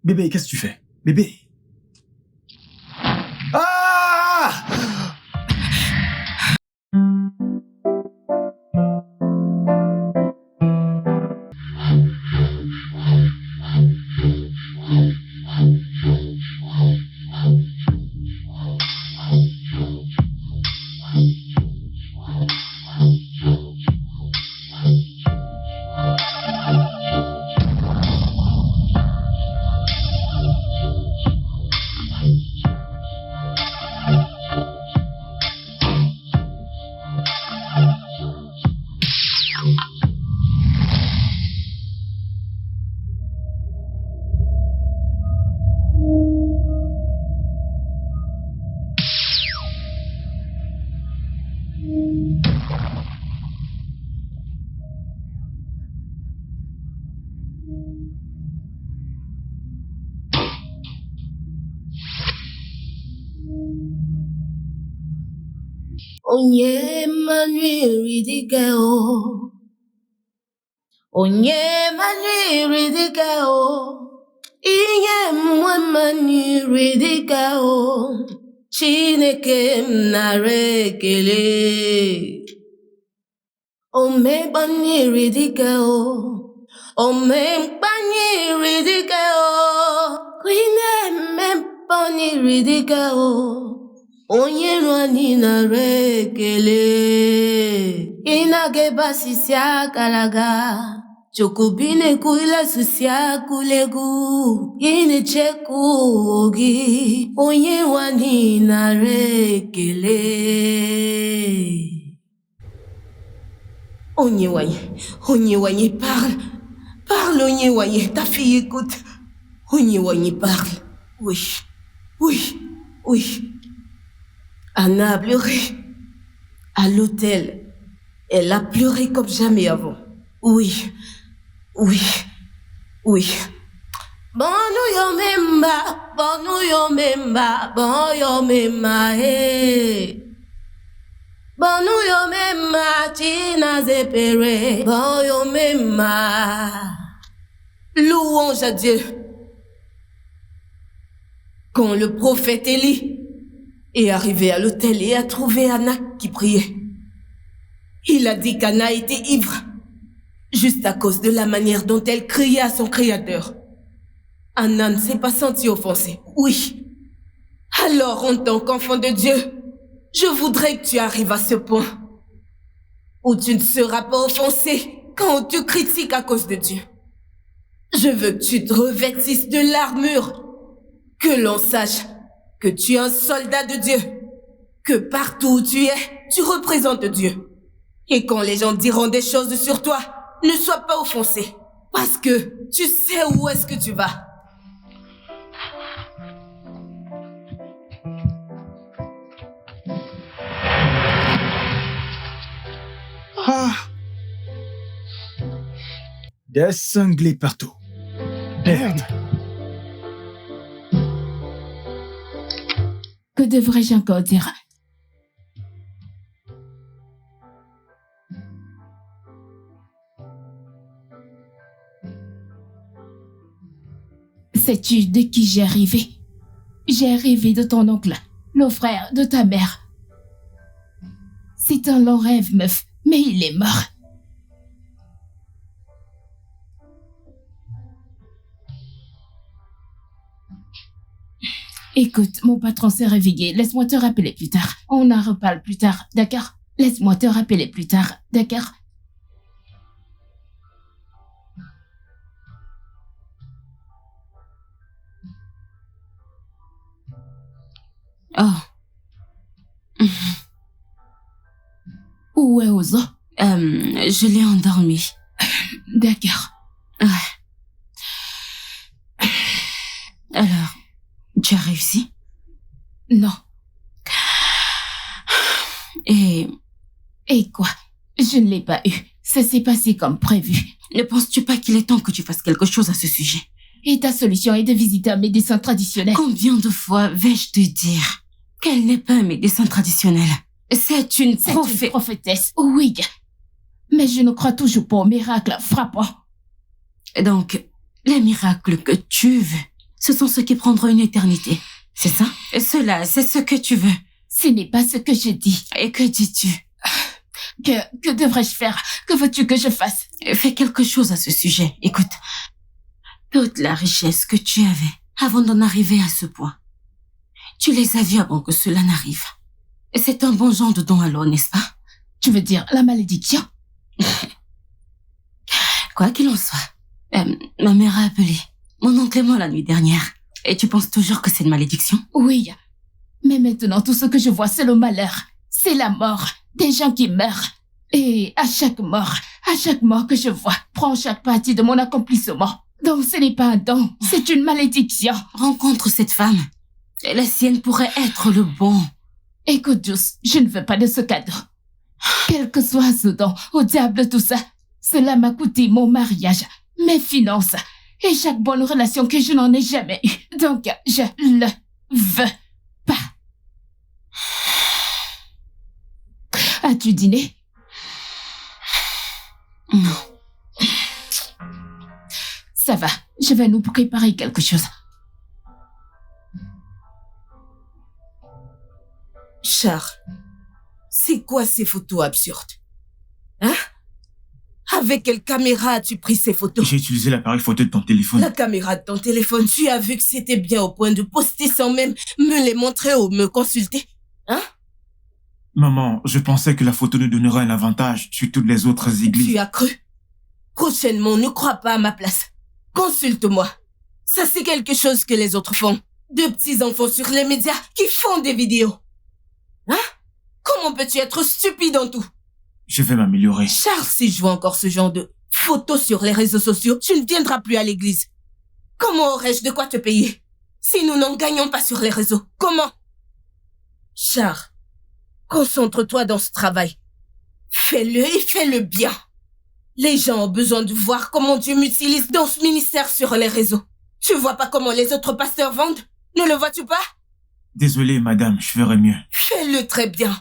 Bébé, qu'est-ce que tu fais? Bébé. Ah! Onye manwiri dike o. Onye manwiri dike o. Inye mwe manwiri dike o. Chineke m nara ekele. Ome manwiri dike o. Ome manwiri dike o. Inye me manwiri dike o. Onye nwanyị nara ekele. Ị na-agebasisi akaraga. Chukubine kuile susia kulegu. Ị na-echeku gị. Onye nwanyị nara ekele. Onye nwanyị, parle. Parle, onye nwanyị, ta fille écoute. Onye nwanyị, parle. Oui. Anna a pleuré. À l'hôtel. Elle a pleuré comme jamais avant. Oui. Bonu yo memba, hey. Bonu yo memba, china zepere. Bonu yo memba. Louange à Dieu. Quand le prophète Élie est arrivé à l'hôtel et a trouvé Anna qui priait, il a dit qu'Anna était ivre, juste à cause de la manière dont elle criait à son créateur. Anna ne s'est pas sentie offensée. Oui. Alors, en tant qu'enfant de Dieu, je voudrais que tu arrives à ce point où tu ne seras pas offensé quand tu critiques à cause de Dieu. Je veux que tu te revêtisses de l'armure, que l'on sache que tu es un soldat de Dieu, que partout où tu es, tu représentes Dieu. Et quand les gens diront des choses sur toi, ne sois pas offensé, parce que tu sais où est-ce que tu vas. Ah! Des cinglés partout. Merde! Que devrais-je encore dire? Sais-tu de qui j'ai rêvé? J'ai rêvé de ton oncle, le frère de ta mère. C'est un long rêve, meuf, mais il est mort. Écoute, mon patron s'est réveillé. Laisse-moi te rappeler plus tard. On en reparle plus tard, d'accord? Laisse-moi te rappeler plus tard, d'accord? Oh. Où est Ozo? Je l'ai endormi. D'accord. Ouais. Alors, tu as réussi? Non. Et quoi? Je ne l'ai pas eu. Ça s'est passé comme prévu. Ne penses-tu pas qu'il est temps que tu fasses quelque chose à ce sujet? Et ta solution est de visiter un médecin traditionnel. Combien de fois vais-je te dire qu'elle n'est pas un médecin traditionnel? C'est une prophétesse, oui. Mais je ne crois toujours pas au miracle frappant. Donc, Les miracles que tu veux, ce sont ceux qui prendront une éternité. C'est ça? Cela, c'est ce que tu veux. Ce n'est pas ce que je dis. Et que dis-tu? Que devrais-je faire? Que veux-tu que je fasse? Fais quelque chose à ce sujet. Écoute, toute la richesse que tu avais avant d'en arriver à ce point, tu les as vus avant que cela n'arrive. C'est un bon genre de don à l'eau, n'est-ce pas? Tu veux dire la malédiction? Quoi qu'il en soit, ma mère a appelé mon oncle et moi la nuit dernière. Et tu penses toujours que c'est une malédiction? Oui. Mais maintenant, tout ce que je vois, c'est le malheur. C'est la mort. Des gens qui meurent. Et à chaque mort que je vois, prend chaque partie de mon accomplissement. Donc ce n'est pas un don, c'est une malédiction. Rencontre cette femme. Et la sienne pourrait être le bon. Écoute, Juice, je ne veux pas de ce cadeau. Quel que soit ce don, au diable tout ça, cela m'a coûté mon mariage, mes finances et chaque bonne relation que je n'en ai jamais eue. Donc, je le veux pas. As-tu dîné? Non. Ça va, je vais nous préparer quelque chose. Char, c'est quoi ces photos absurdes? Hein? Avec quelle caméra as-tu pris ces photos? J'ai utilisé l'appareil photo de ton téléphone. La caméra de ton téléphone, tu as vu que c'était bien au point de poster sans même me les montrer ou me consulter? Hein? Maman, je pensais que la photo nous donnerait un avantage sur toutes les autres églises. Tu as cru? Prochainement, ne crois pas à ma place. Consulte-moi. Ça, c'est quelque chose que les autres font. Deux petits enfants sur les médias qui font des vidéos. Hein? Comment peux-tu être stupide en tout? Je vais m'améliorer. Charles, si je vois encore ce genre de photos sur les réseaux sociaux, tu ne viendras plus à l'église. Comment aurais-je de quoi te payer si nous n'en gagnons pas sur les réseaux? Comment? Charles, concentre-toi dans ce travail. Fais-le et fais-le bien. Les gens ont besoin de voir comment Dieu m'utilise dans ce ministère sur les réseaux. Tu vois pas comment les autres pasteurs vendent? Ne le vois-tu pas? Désolé, madame, je ferai mieux. Fais-le très bien.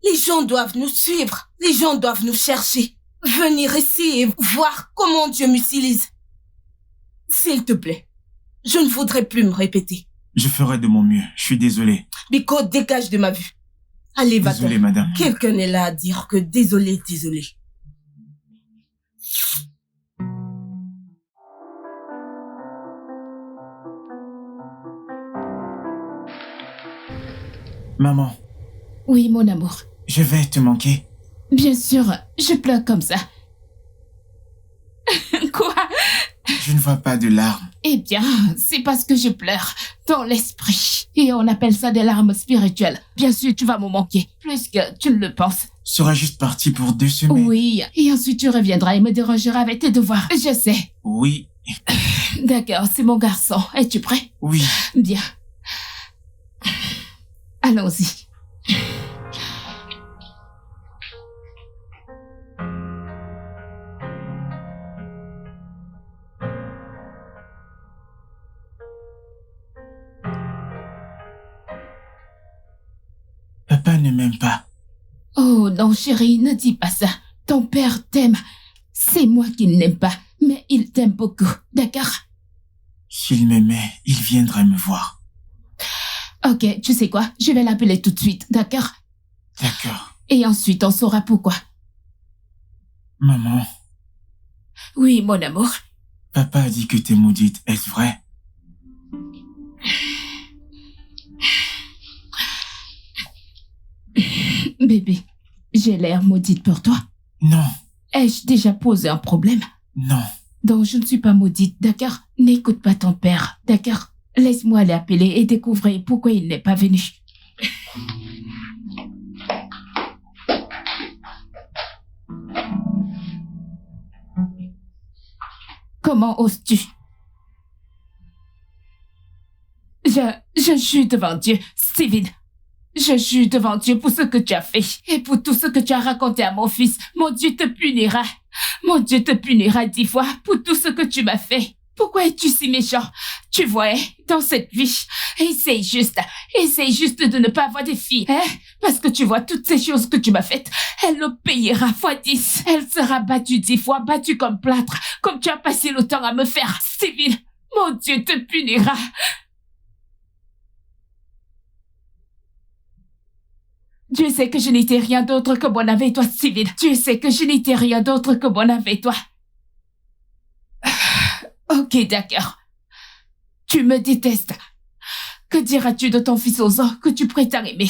Les gens doivent nous suivre. Les gens doivent nous chercher. Venir ici et voir comment Dieu m'utilise. S'il te plaît, je ne voudrais plus me répéter. Je ferai de mon mieux. Je suis désolé. Biko, dégage de ma vue. Allez, va-t'en. Désolé, madame. Quelqu'un est là à dire que désolé. Maman, Oui, mon amour. je vais te manquer. Bien sûr, je pleure comme ça. Quoi? Je ne vois pas de larmes. Eh bien, c'est parce que je pleure dans l'esprit. Et on appelle ça des larmes spirituelles. Bien sûr, tu vas me manquer, plus que tu ne le penses. Je serai juste parti pour 2 semaines. Oui, et ensuite tu reviendras et me dérangeras avec tes devoirs. Je sais. Oui, D'accord, c'est mon garçon. Es-tu prêt? oui. Bien. Allons-y. Papa ne m'aime pas. Oh non, chérie, ne dis pas ça. Ton père t'aime. C'est moi qui ne l'aime pas, mais il t'aime beaucoup, d'accord? S'il m'aimait, il viendrait me voir. Ok, tu sais quoi? Je vais l'appeler tout de suite, d'accord? D'accord. Et ensuite, on saura pourquoi. Maman, Oui, mon amour. papa a dit que t'es maudite. Est-ce vrai? Bébé, j'ai l'air maudite pour toi. Non, Ai-je déjà posé un problème? non. Donc, je ne suis pas maudite, d'accord? N'écoute pas ton père, d'accord? Laisse-moi l'appeler et découvrir pourquoi il n'est pas venu. Comment oses-tu? Je jure devant Dieu, Steven. Je jure devant Dieu pour ce que tu as fait et pour tout ce que tu as raconté à mon fils. Mon Dieu te punira. Mon Dieu te punira 10 fois pour tout ce que tu m'as fait. Pourquoi es-tu si méchant? Tu vois, dans cette vie, essaye juste de ne pas avoir des filles, hein? Parce que tu vois, toutes ces choses que tu m'as faites, elle le payera fois 10. Elle sera battue 10 fois, battue comme plâtre, comme tu as passé le temps à me faire, Steven. Mon Dieu te punira. Dieu sait que je n'étais rien d'autre que bon avec toi, Steven. Dieu sait que je n'étais rien d'autre que bon avec toi. Ok, d'accord. Tu me détestes. Que diras-tu de ton fils Ozo que tu prétends aimer?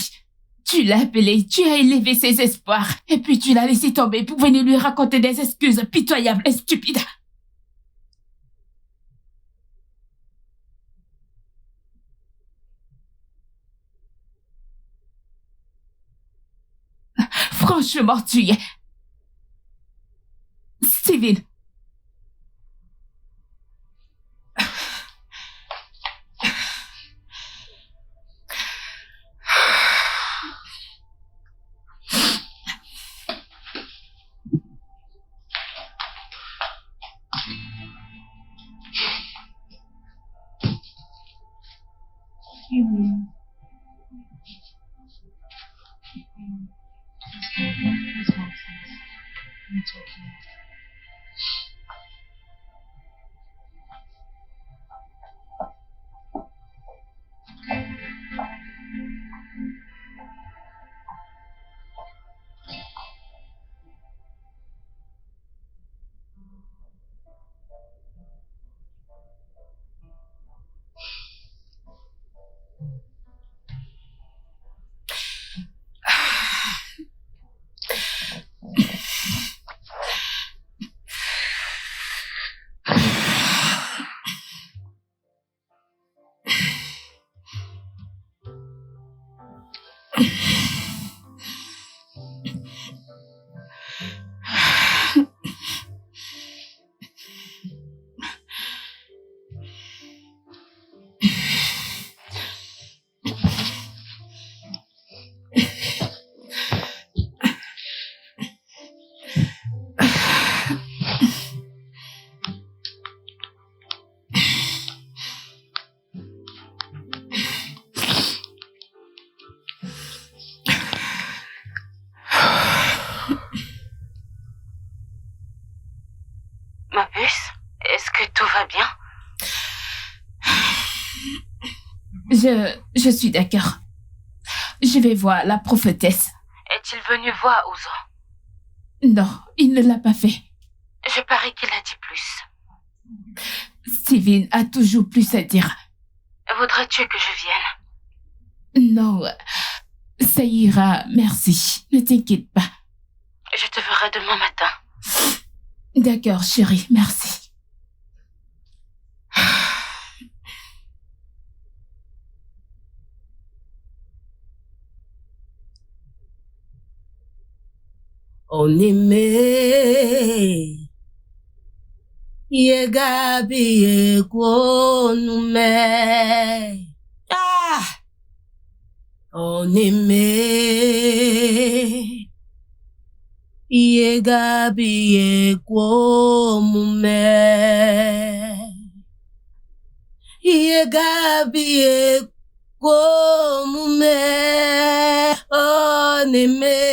Tu l'as appelé, tu as élevé ses espoirs, et puis tu l'as laissé tomber pour venir lui raconter des excuses pitoyables et stupides. Franchement, tu y es. Steven. Ma puce, est-ce que tout va bien? Je suis d'accord. Je vais voir la prophétesse. Est-il venu voir Ozo? Non, il ne l'a pas fait. Je parie qu'il a dit plus. Steven a toujours plus à dire. Voudrais-tu que je vienne? Non, ça ira, merci. Ne t'inquiète pas. Je te verrai demain matin. D'accord, chérie, merci. On aimait Yegabi Ekonume. Ah! On aimait Yegabi Ekonume. Yegabi Ekonume. On aimait.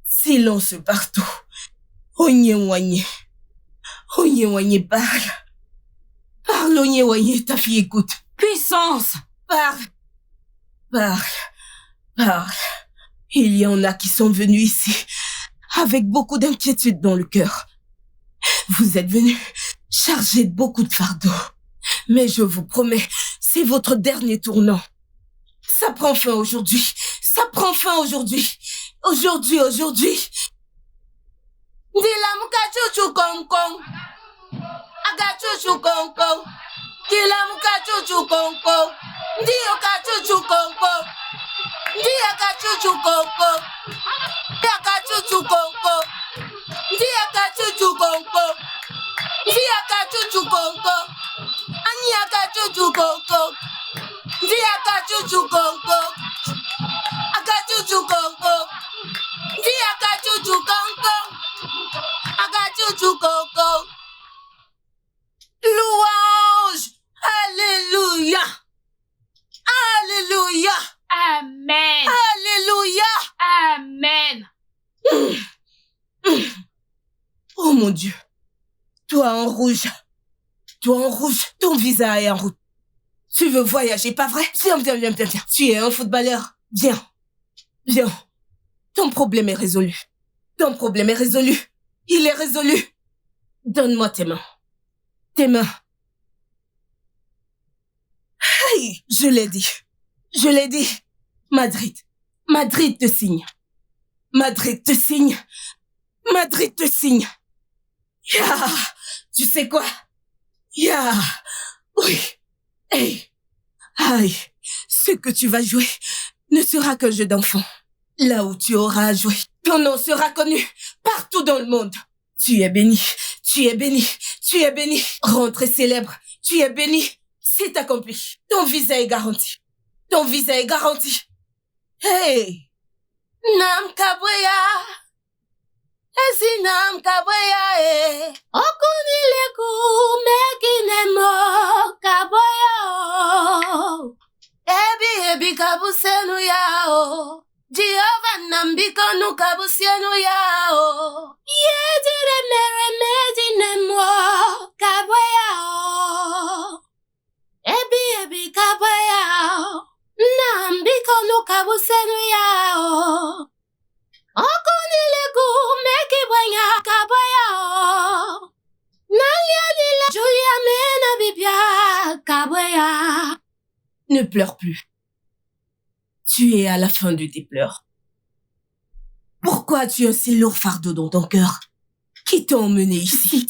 Silence partout. Onyewanye. Onyewanye parle. Parle, Onyewanye, ta fille écoute. Puissance! Parle. Parle. Parle. Il y en a qui sont venus ici avec beaucoup d'inquiétude dans le cœur. Vous êtes venus chargés de beaucoup de fardeaux. Mais je vous promets, c'est votre dernier tournant. Ça prend fin aujourd'hui. Ça prend fin aujourd'hui. Aujourd'hui. Dila muka chuchu kong kong. Aga chuchu kong kong. Dila muka chuchu kong kong. Ndio ka chuchu kong kong. Ndia ka chuchu kong kong. Ndia ka chuchu kong kong. Ndia ka chuchu kong kong. Ndia ka chuchu kong kong. Ania ka chuchu kong kong. Ndia ka chuchu kong kong. Aga chuchu kong kong. Ndia ka chuchu kong kong. Aga chuchu kong kong. Louange! Alléluia! Alléluia! mon Dieu. Toi en rouge. Toi en rouge. Ton visa est en route. Tu veux voyager, pas vrai? Viens. Tu es un footballeur. Viens. Ton problème est résolu. Il est résolu. Donne-moi tes mains. Hey, je l'ai dit. Madrid te signe. Ya, tu sais quoi? Ya, oui. Hey, aïe, ce que tu vas jouer ne sera qu'un jeu d'enfant. Là où tu auras à jouer, ton nom sera connu partout dans le monde. Tu es béni. Rentrée célèbre, tu es béni. C'est accompli. Ton visa est garanti. Hey! Nam kabweya. Esi nam kabweya e. Okunileku mekinemo kabweya o. Ebi kabusenu ya o. Jehovah nambikonu kabusenu ya o. Yedire mere medinemo kabweya o. Ebi kabweya o. Nambikonu kabusenu ya o. Okunilegu mekibwenya kabweya o. Nalianila Julia mena bibia kabweya. Ne pleure plus. Tu es à la fin de tes pleurs. Pourquoi tu as un si lourd fardeau dans ton cœur? Qui t'a emmené ici?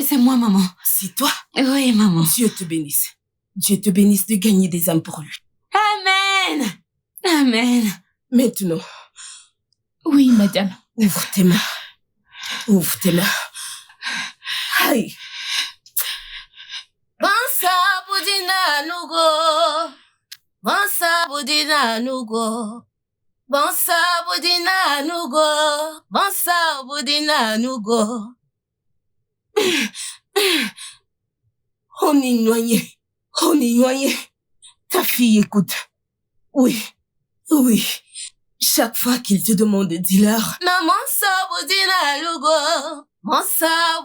C'est moi, maman. C'est toi? Oui, maman. Dieu te bénisse de gagner des âmes pour lui. Amen. Maintenant, Oui, madame. ouvre tes mains. Aïe. Bansa budina nugo. Bansa budina nugo. On est noyé. Ta fille écoute. Oui. Chaque fois qu'il te demande, dis-leur. Na mansa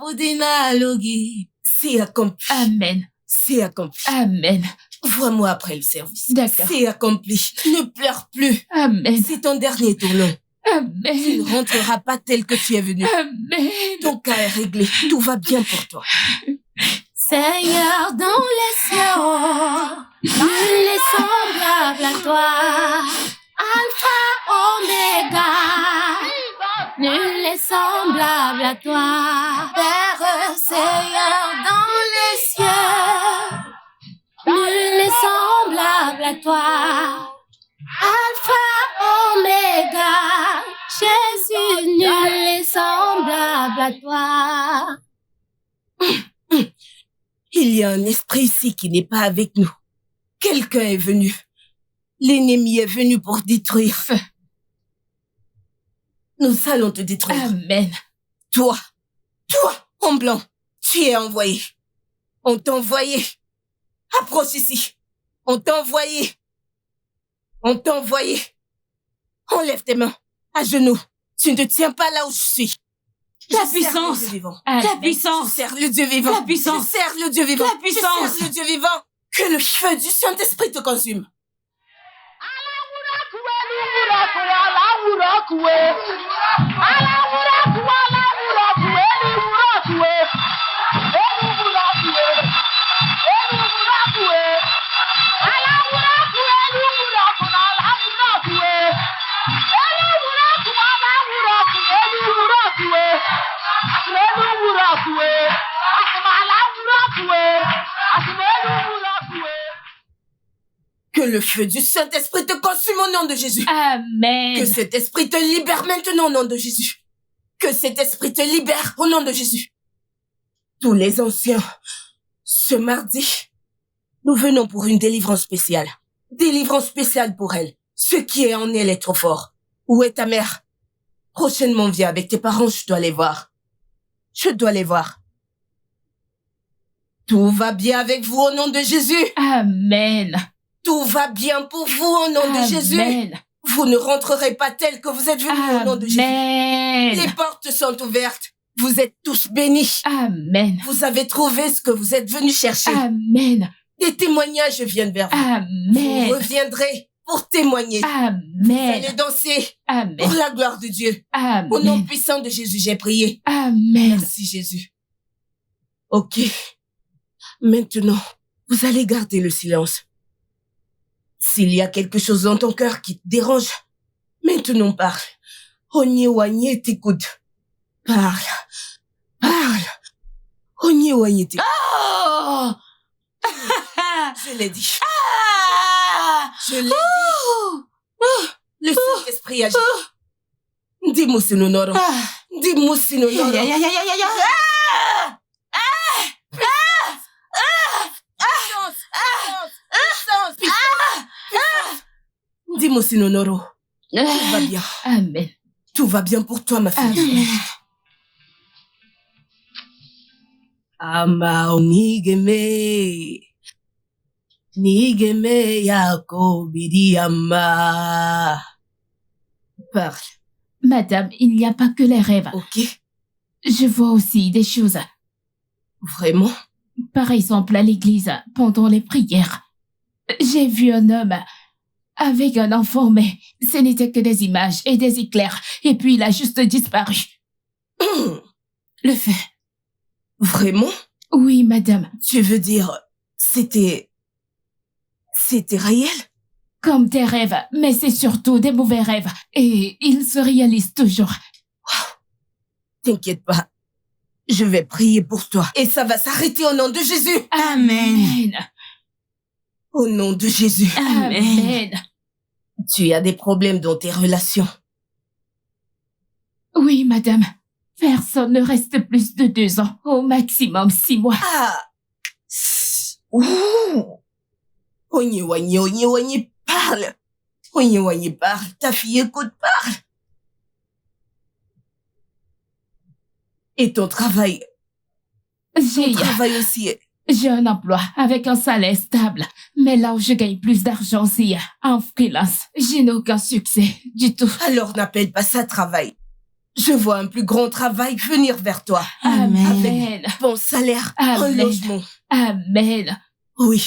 budina logi. C'est accompli. Amen. C'est accompli. Amen. Vois-moi après le service. D'accord. C'est accompli. Ne pleure plus. Amen. C'est ton dernier tournant. Tu Amen. ne rentreras pas tel que tu es venu. Amen. Ton cas est réglé. Tout va bien pour toi. Seigneur dans les cieux, nul n'est semblable à toi. Alpha, Oméga, nul n'est semblable à toi. Père, Seigneur dans les cieux, nul n'est semblable à toi. Alpha, Oméga, Jésus, nul n'est semblable à toi. Il y a un esprit ici qui n'est pas avec nous. Quelqu'un est venu. L'ennemi est venu pour détruire. Nous allons te détruire. Amen. Toi, en blanc, tu es envoyé. On t'a envoyé. Approche ici. On t'a envoyé. Enlève tes mains. À genoux. Tu ne te tiens pas là où je suis. La Je puissance. sers le Dieu vivant. Amen. La puissance. Je sers le Dieu vivant. La puissance. Je sers le Dieu vivant. La puissance. Je sers le Dieu vivant. Que le feu du Saint-Esprit te consume. Que le feu du Saint-Esprit te consume au nom de Jésus. Amen. Que cet esprit te libère maintenant au nom de Jésus. Que cet esprit te libère au nom de Jésus. Tous les anciens, ce mardi, nous venons pour une délivrance spéciale. Délivrance spéciale pour elle. Ce qui est en elle est trop fort. Où est ta mère? Prochainement, viens avec tes parents, je dois les voir. Tout va bien avec vous au nom de Jésus. Amen. Tout va bien pour vous au nom de Jésus. Amen. Vous ne rentrerez pas tel que vous êtes venus au nom de Jésus. Amen. Les portes sont ouvertes. Vous êtes tous bénis. Amen. Vous avez trouvé ce que vous êtes venus chercher. Amen. Des témoignages viennent vers vous. Amen. Vous reviendrez pour témoigner. Vous Amen. allez danser Amen. pour la gloire de Dieu. Au nom Amen. puissant de Jésus, j'ai prié. Amen. Merci Jésus. Ok. Maintenant, vous allez garder le silence. S'il y a quelque chose dans ton cœur qui te dérange, maintenant parle. Onye t'écoute. Parle. Parle. Onye t'écoute. Oh! Je l'ai dit. Ah! Je l'ai dit. Le Saint-Esprit agit. Dis-moi si nous n'aurons. Dis-moi si nous n'aurons. Ya, ya, ya, ya, ya, ya. Dis-moi si nous n'aurons. Tout va bien. Amen. Tout va bien pour toi, ma fille. Amen. Ama onigeme. Nigeme yako bidiyama. Parle, Madame, il n'y a pas que les rêves. ok? Je vois aussi des choses. Vraiment? Par exemple, à l'église, pendant les prières. J'ai vu un homme avec un enfant, mais ce n'était que des images et des éclairs. Et puis il a juste disparu. Le fait. Vraiment? Oui, madame. Tu veux dire, c'était réel? Comme des rêves, mais c'est surtout des mauvais rêves. Et ils se réalisent toujours. T'inquiète pas. Je vais prier pour toi. Et ça va s'arrêter au nom de Jésus. Amen. Au nom de Jésus. Amen. Tu as des problèmes dans tes relations. Oui, madame. Personne ne reste plus de 2 ans. Au maximum 6 mois. Ah! Ouh! Onye, parle! Onye, parle! Ta fille écoute, parle! Et ton travail? Ton travail aussi. J'ai un emploi avec un salaire stable. Mais là où je gagne plus d'argent, c'est en freelance. Je n'ai aucun succès du tout. Alors n'appelle pas ça travail. Je vois un plus grand travail venir vers toi. Amen. Bon salaire, un Amen. logement. Amen. Oui.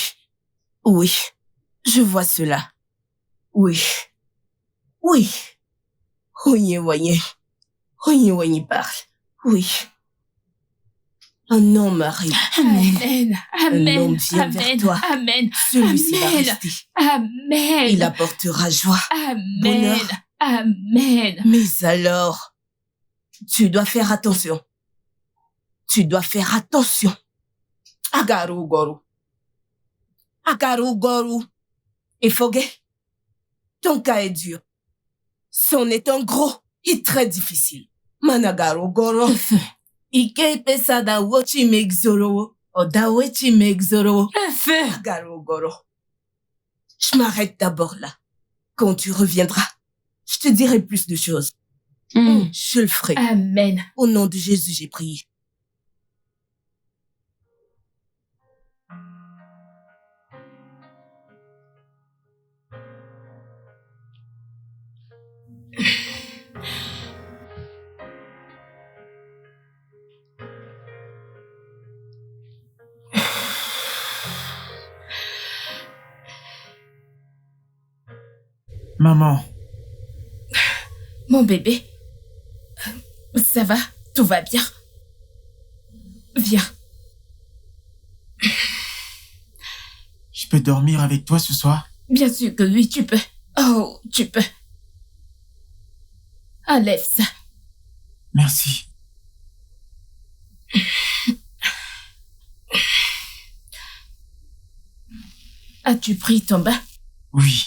Oui. Je vois cela. Oui. Oui. Onye, parle. Oui. Un homme arrive. Amen. Un homme Amen. vient vers Amen. toi. Amen. Celui-ci va Amen. rester. Amen. Il apportera joie. Amen. bonheur. Amen. Mais alors, tu dois faire attention. Tu dois faire attention. Agaru goru. Et Foguet, ton cas est dur. C'en est un gros et très difficile. Managaru goro. Le feu. Ike pesada wochi megzoro. Odawechi megzoro. Le feu. Agaru goro. Je m'arrête d'abord là. Quand tu reviendras, je te dirai plus de choses. Je le ferai. Amen. Au nom de Jésus, j'ai prié. Maman, Mon bébé. Ça va? Tout va bien? Viens. je peux dormir avec toi ce soir? Bien sûr que oui, tu peux. Oh, tu peux. Enlève ça. Merci. As-tu pris ton bain? Oui.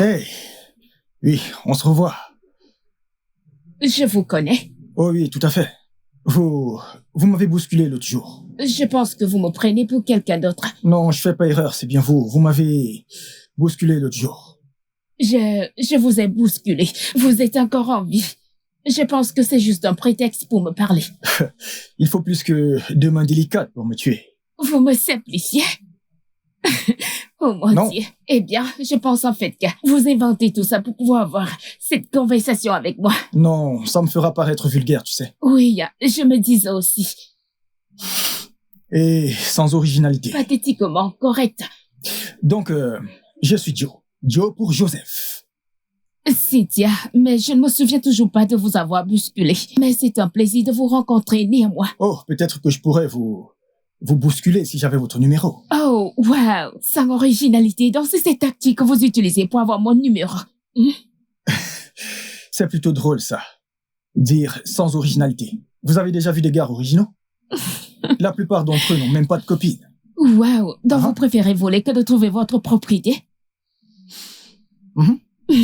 Hey, oui, on se revoit. Je vous connais. Oh oui, tout à fait. Vous m'avez bousculé l'autre jour. Je pense que vous me prenez pour quelqu'un d'autre. Non, je fais pas erreur, c'est bien vous. Vous m'avez bousculé l'autre jour. Je vous ai bousculé. Vous êtes encore en vie. Je pense que c'est juste un prétexte pour me parler. Il faut plus que 2 mains délicates pour me tuer. Vous me simplifiez. Oh mon Non. Dieu. Eh bien, je pense en fait que vous inventez tout ça pour pouvoir avoir cette conversation avec moi. Non, ça me fera paraître vulgaire, tu sais. Oui, je me disais aussi. Et sans originalité. Pathétiquement correct. Donc, je suis Joe. Joe pour Joseph. Cynthia, mais je ne me souviens toujours pas de vous avoir bousculé. Mais c'est un plaisir de vous rencontrer néanmoins. Oh, peut-être que je pourrais vous bousculer si j'avais votre numéro. Oh, wow, sans originalité. Donc c'est cette tactique que vous utilisez pour avoir mon numéro. C'est plutôt drôle, ça. Dire sans originalité. Vous avez déjà vu des gars originaux? La plupart d'entre eux n'ont même pas de copine. Wow, donc Ah. vous préférez voler que de trouver votre propre idée?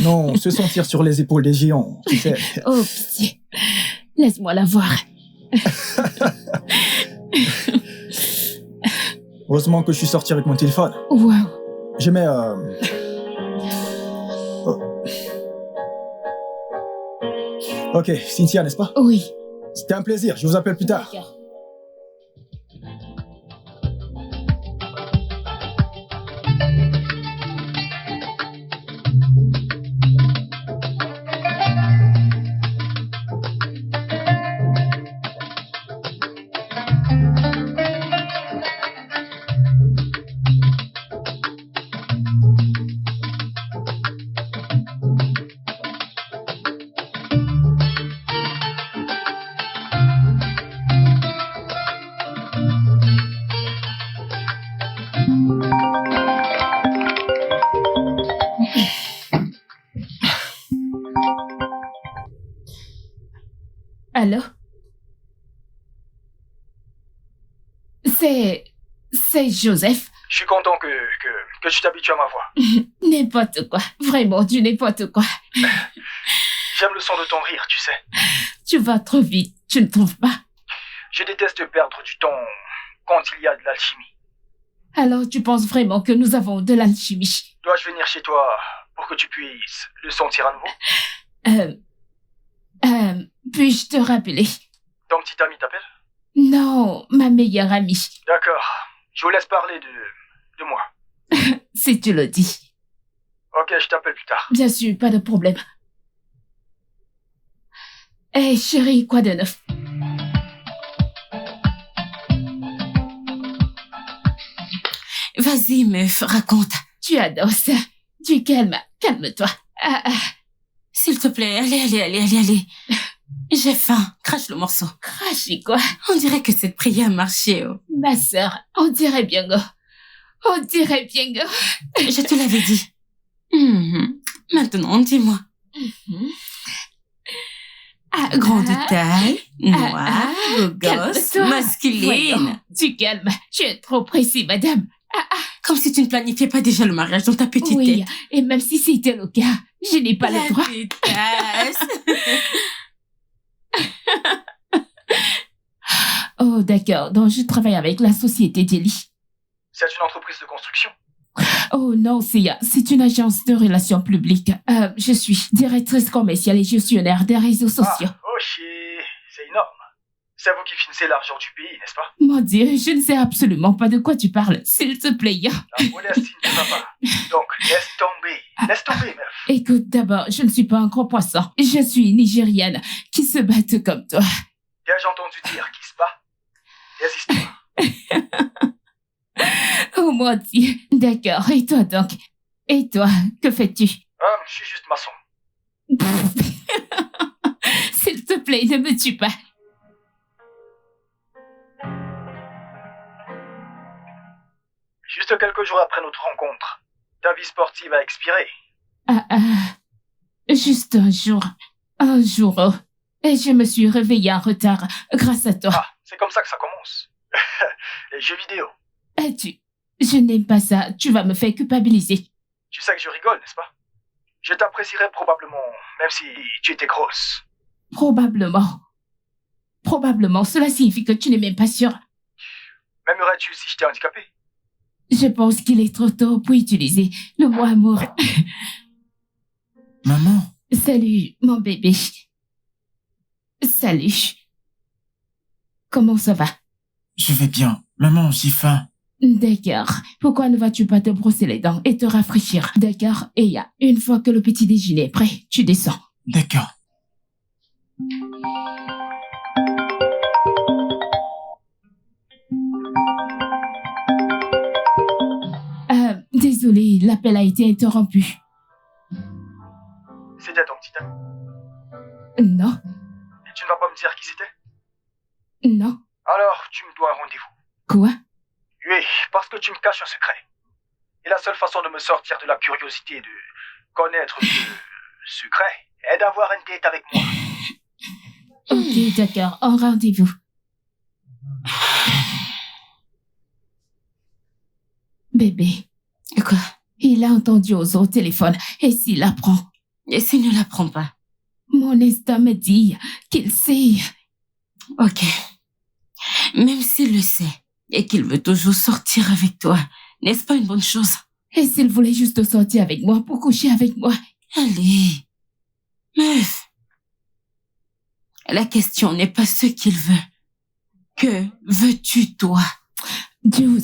Non, se sentir sur les épaules des géants, tu sais. Oh, pitié. Laisse-moi la voir. Heureusement que je suis sorti avec mon téléphone. Wow. Je mets... Ok, Cynthia, n'est-ce pas? Oui. C'était un plaisir, je vous appelle plus tard. D'accord. Allô? C'est Joseph. Je suis content que tu t'habitues à ma voix. N'importe quoi. Vraiment du n'importe quoi. J'aime le son de ton rire, tu sais. Tu vas trop vite, tu ne trouves pas? Je déteste perdre du temps quand il y a de l'alchimie. Alors tu penses vraiment que nous avons de l'alchimie? Dois-je venir chez toi pour que tu puisses le sentir à nouveau? Puis-je te rappeler? Ton petit ami t'appelle? Non, ma meilleure amie. D'accord. Je vous laisse parler de moi. Si tu le dis. Ok, je t'appelle plus tard. Bien sûr, pas de problème. Hé, chérie, quoi de neuf? Vas-y, meuf, raconte. Tu adores ça. Tu calme-toi. S'il te plaît, allez. J'ai faim, crache le morceau. Cracher quoi? On dirait que cette prière a marché, oh. Ma sœur, on dirait bien go. Je te l'avais dit. Maintenant, dis-moi. Grande taille, noire, beau gosse, calme-toi. masculine. Voyons, tu calmes. Tu es trop précis, madame. Comme si tu ne planifiais pas déjà le mariage dans ta petite Oui, tête. et même si c'était le cas, je n'ai pas La le droit. pétasse. Oh, d'accord. Donc, je travaille avec la société Delhi. C'est une entreprise de construction. Oh non, c'est une agence de relations publiques. Je suis directrice commerciale et gestionnaire des réseaux sociaux. Oh shit, c'est énorme. C'est vous qui finissez l'argent du pays, n'est-ce pas? Mon Dieu, je ne sais absolument pas de quoi tu parles. S'il te plaît. La modestie ne va pas. Donc, laisse tomber, meuf. Écoute, d'abord, je ne suis pas un gros poisson. Je suis nigériane qui se bat comme toi. J'ai entendu dire qu'il se bat. Des histoires. Oh mon Dieu. D'accord. Et toi donc? Et toi, que fais-tu? Je suis juste maçon. S'il te plaît, ne me tue pas. Juste quelques jours après notre rencontre, ta vie sportive a expiré. Juste un jour. Un jour. Oh. Et je me suis réveillée en retard grâce à toi. C'est comme ça que ça commence. Les jeux vidéo. Je n'aime pas ça. Tu vas me faire culpabiliser. Tu sais que je rigole, n'est-ce pas? je t'apprécierais probablement, même si tu étais grosse. Probablement. Probablement. Cela signifie que tu n'es même pas sûr. M'aimerais-tu si j'étais handicapé? Je pense qu'il est trop tôt pour utiliser le mot amour. Maman, Salut, mon bébé. Salut. Comment ça va? je vais bien. Maman, j'ai faim. D'accord. Pourquoi ne vas-tu pas te brosser les dents et te rafraîchir? D'accord. Et une fois que le petit déjeuner est prêt, tu descends. D'accord. Désolée, l'appel a été interrompu. C'était ton petit ami. Non, Et tu ne vas pas me dire qui c'était? non. Alors, tu me dois un rendez-vous. Quoi? Oui, parce que tu me caches un secret. Et la seule façon de me sortir de la curiosité de connaître ce secret est d'avoir une date avec moi. Ok, d'accord. En rendez-vous. Bébé, Quoi? il a entendu aux au téléphone. Et s'il apprend? Et s'il ne l'apprend pas? Mon instinct me dit qu'il sait. Ok. Même s'il le sait et qu'il veut toujours sortir avec toi, n'est-ce pas une bonne chose? Et s'il voulait juste sortir avec moi pour coucher avec moi? Allez, meuf. La question n'est pas ce qu'il veut. Que veux-tu, toi? Jules,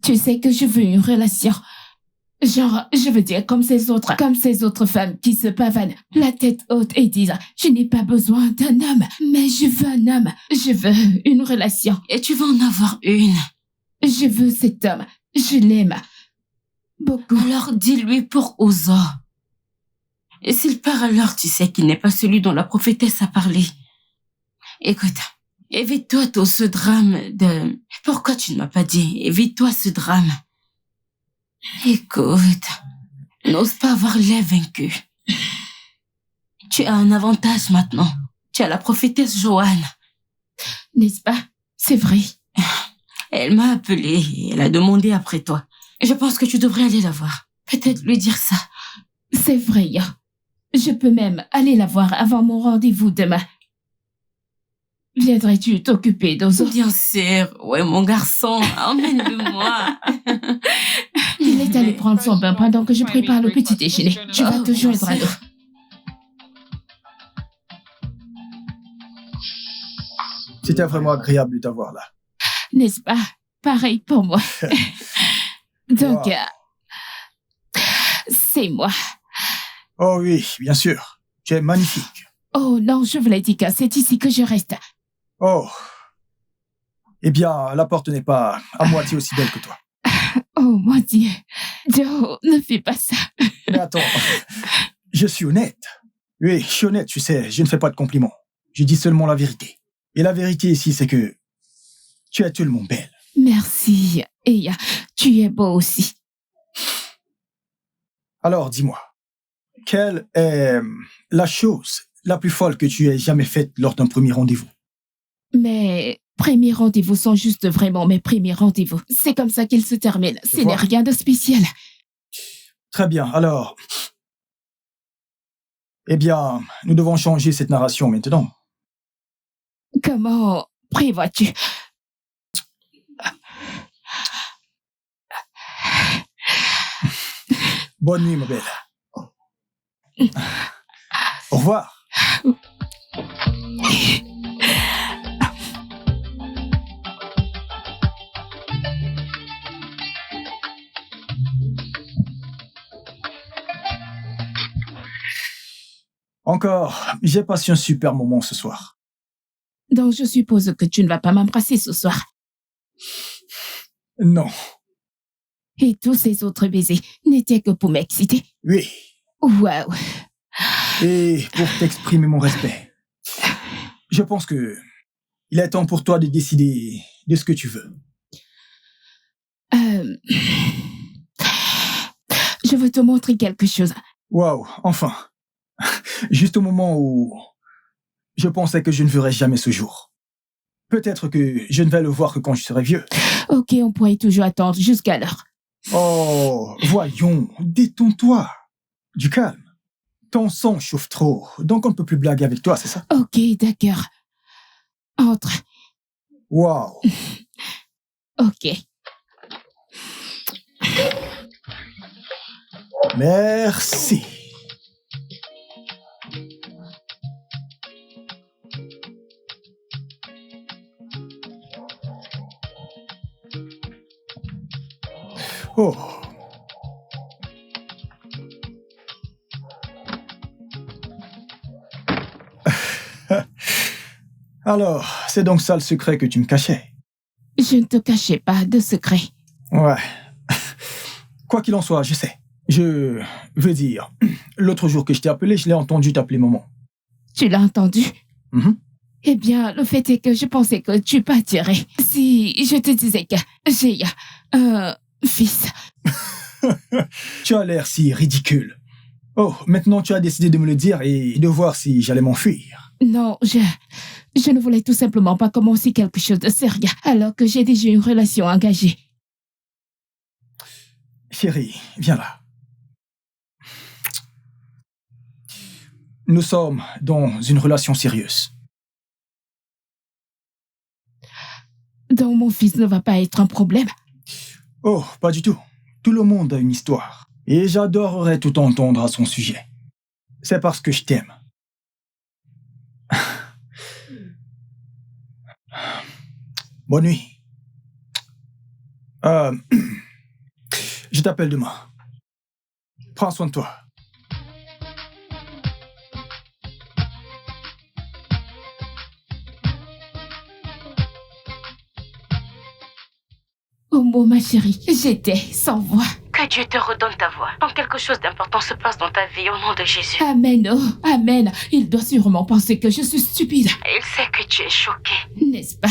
tu sais que je veux une relation. Genre, je veux dire comme ces autres femmes qui se pavanent la tête haute et disent « Je n'ai pas besoin d'un homme, mais je veux un homme. Je veux une relation. Et tu vas en avoir une. Je veux cet homme. Je l'aime. Beaucoup. » Alors dis-lui pour Ozo. Et s'il part alors, tu sais qu'il n'est pas celui dont la prophétesse a parlé. Écoute, évite-toi tout ce drame de... Pourquoi tu ne m'as pas dit? Évite-toi ce drame. Écoute, n'ose pas avoir l'air vaincu. Tu as un avantage maintenant. Tu as la prophétesse Joanne. N'est-ce pas? C'est vrai. Elle m'a appelé et elle a demandé après toi. Je pense que tu devrais aller la voir. Peut-être lui dire ça. C'est vrai. Je peux même aller la voir avant mon rendez-vous demain. Viendrais-tu t'occuper d'Ozo? Bien sûr. Ouais, mon garçon, emmène-le-moi. Il est allé prendre son bain pendant que je prépare le petit déjeuner. Tu vas te joindre à nous. C'était vraiment agréable de t'avoir là. N'est-ce pas? Pareil pour moi. Donc, Wow. c'est moi. Oh oui, bien sûr. Tu es magnifique. Oh non, je vous l'ai dit que c'est ici que je reste. Oh. Eh bien, la porte n'est pas à moitié aussi belle que toi. Oh mon Dieu. Joe, ne fais pas ça. Mais attends, je suis honnête. Oui, je suis honnête, tu sais, je ne fais pas de compliments. Je dis seulement la vérité. Et la vérité ici, c'est que tu es tellement belle. Merci. Et tu es beau aussi. Alors, dis-moi, quelle est la chose la plus folle que tu aies jamais faite lors d'un premier rendez-vous? Mes premiers rendez-vous sont juste vraiment mes premiers rendez-vous. C'est comme ça qu'ils se terminent. Ce n'est vois. rien de spécial. Très bien, alors... Eh bien, nous devons changer cette narration maintenant. Comment prévois-tu? Bonne nuit, ma belle. Au revoir. Encore, j'ai passé un super moment ce soir. Donc je suppose que tu ne vas pas m'embrasser ce soir. Non, Et tous ces autres baisers n'étaient que pour m'exciter. oui, Waouh. et pour t'exprimer mon respect. Je pense que il est temps pour toi de décider de ce que tu veux. Je veux te montrer quelque chose. Waouh, enfin. Juste au moment où je pensais que je ne verrais jamais ce jour. Peut-être que je ne vais le voir que quand je serai vieux. Ok, on pourrait toujours attendre jusqu'à l'heure. Oh, voyons, détends-toi. Du calme. Ton sang chauffe trop, donc on ne peut plus blaguer avec toi, c'est ça? Ok, d'accord. Entre. Waouh. Ok. Merci. Oh. Alors, c'est donc ça le secret que tu me cachais? Je ne te cachais pas de secret. Ouais. Quoi qu'il en soit, je sais. Je veux dire, l'autre jour que je t'ai appelé, je l'ai entendu t'appeler maman. Tu l'as entendu? Mhm. Eh bien, le fait est que je pensais que tu partirais. Si je te disais que j'ai un fils. Tu as l'air si ridicule. Oh, maintenant tu as décidé de me le dire et de voir si j'allais m'enfuir. Non, je ne voulais tout simplement pas commencer quelque chose de sérieux alors que j'ai déjà une relation engagée. Chérie, viens là. Nous sommes dans une relation sérieuse. Donc mon fils ne va pas être un problème. Oh, pas du tout. Tout le monde a une histoire. Et j'adorerais tout entendre à son sujet. C'est parce que je t'aime. Bonne nuit. Je t'appelle demain. Prends soin de toi. Oh mon ma chérie, j'étais sans voix. Que Dieu te redonne ta voix. Quand quelque chose d'important se passe dans ta vie, au nom de Jésus. Amen, oh, amen. Il doit sûrement penser que je suis stupide. Il sait que tu es choquée. N'est-ce pas?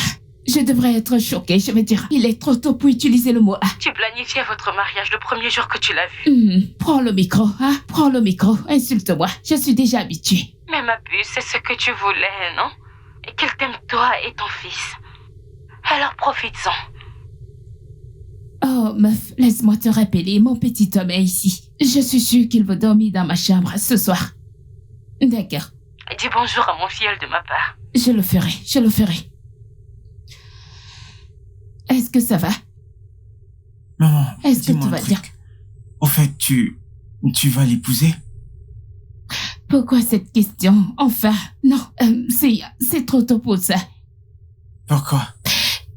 Je devrais être choquée, je veux dire. Il est trop tôt pour utiliser le mot « ah ». Tu planifiais votre mariage le premier jour que tu l'as vu. Prends le micro, hein? Prends le micro, insulte-moi. Je suis déjà habituée. Mais ma puce, c'est ce que tu voulais, non? Et qu'il t'aime toi et ton fils. Alors profites-en. Oh, meuf, laisse-moi te rappeler, mon petit homme est ici. Je suis sûre qu'il veut dormir dans ma chambre ce soir. D'accord. Dis bonjour à mon filleul de ma part. Je le ferai, je le ferai. Est-ce que ça va? Maman, Est-ce que dis-moi tout un va bien? truc. Au fait, tu vas l'épouser? Pourquoi cette question? Enfin, non, c'est trop tôt pour ça. Pourquoi?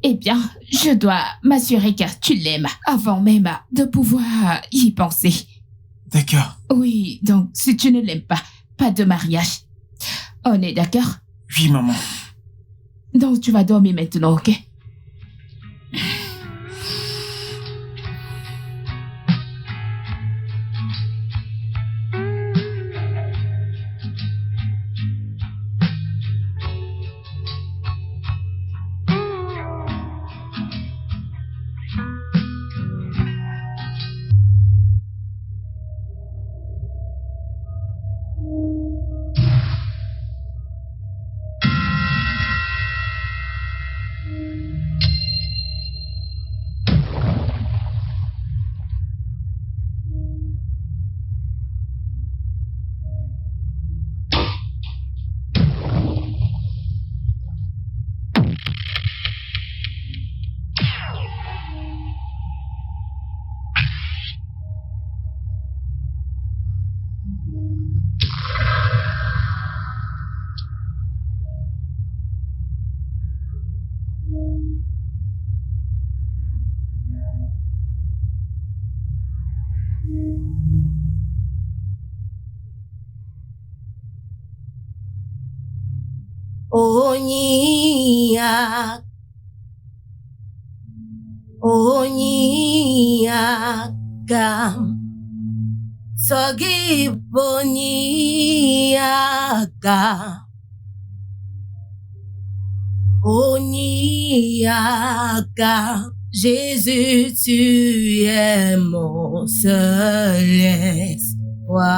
Eh bien, je dois m'assurer que tu l'aimes avant même de pouvoir y penser. D'accord. Oui, donc si tu ne l'aimes pas de mariage. On est d'accord? Oui, maman. Donc tu vas dormir maintenant, ok? Onyiaka Sogiboniaka Onyiaka Jésus, tu es mon seul espoir.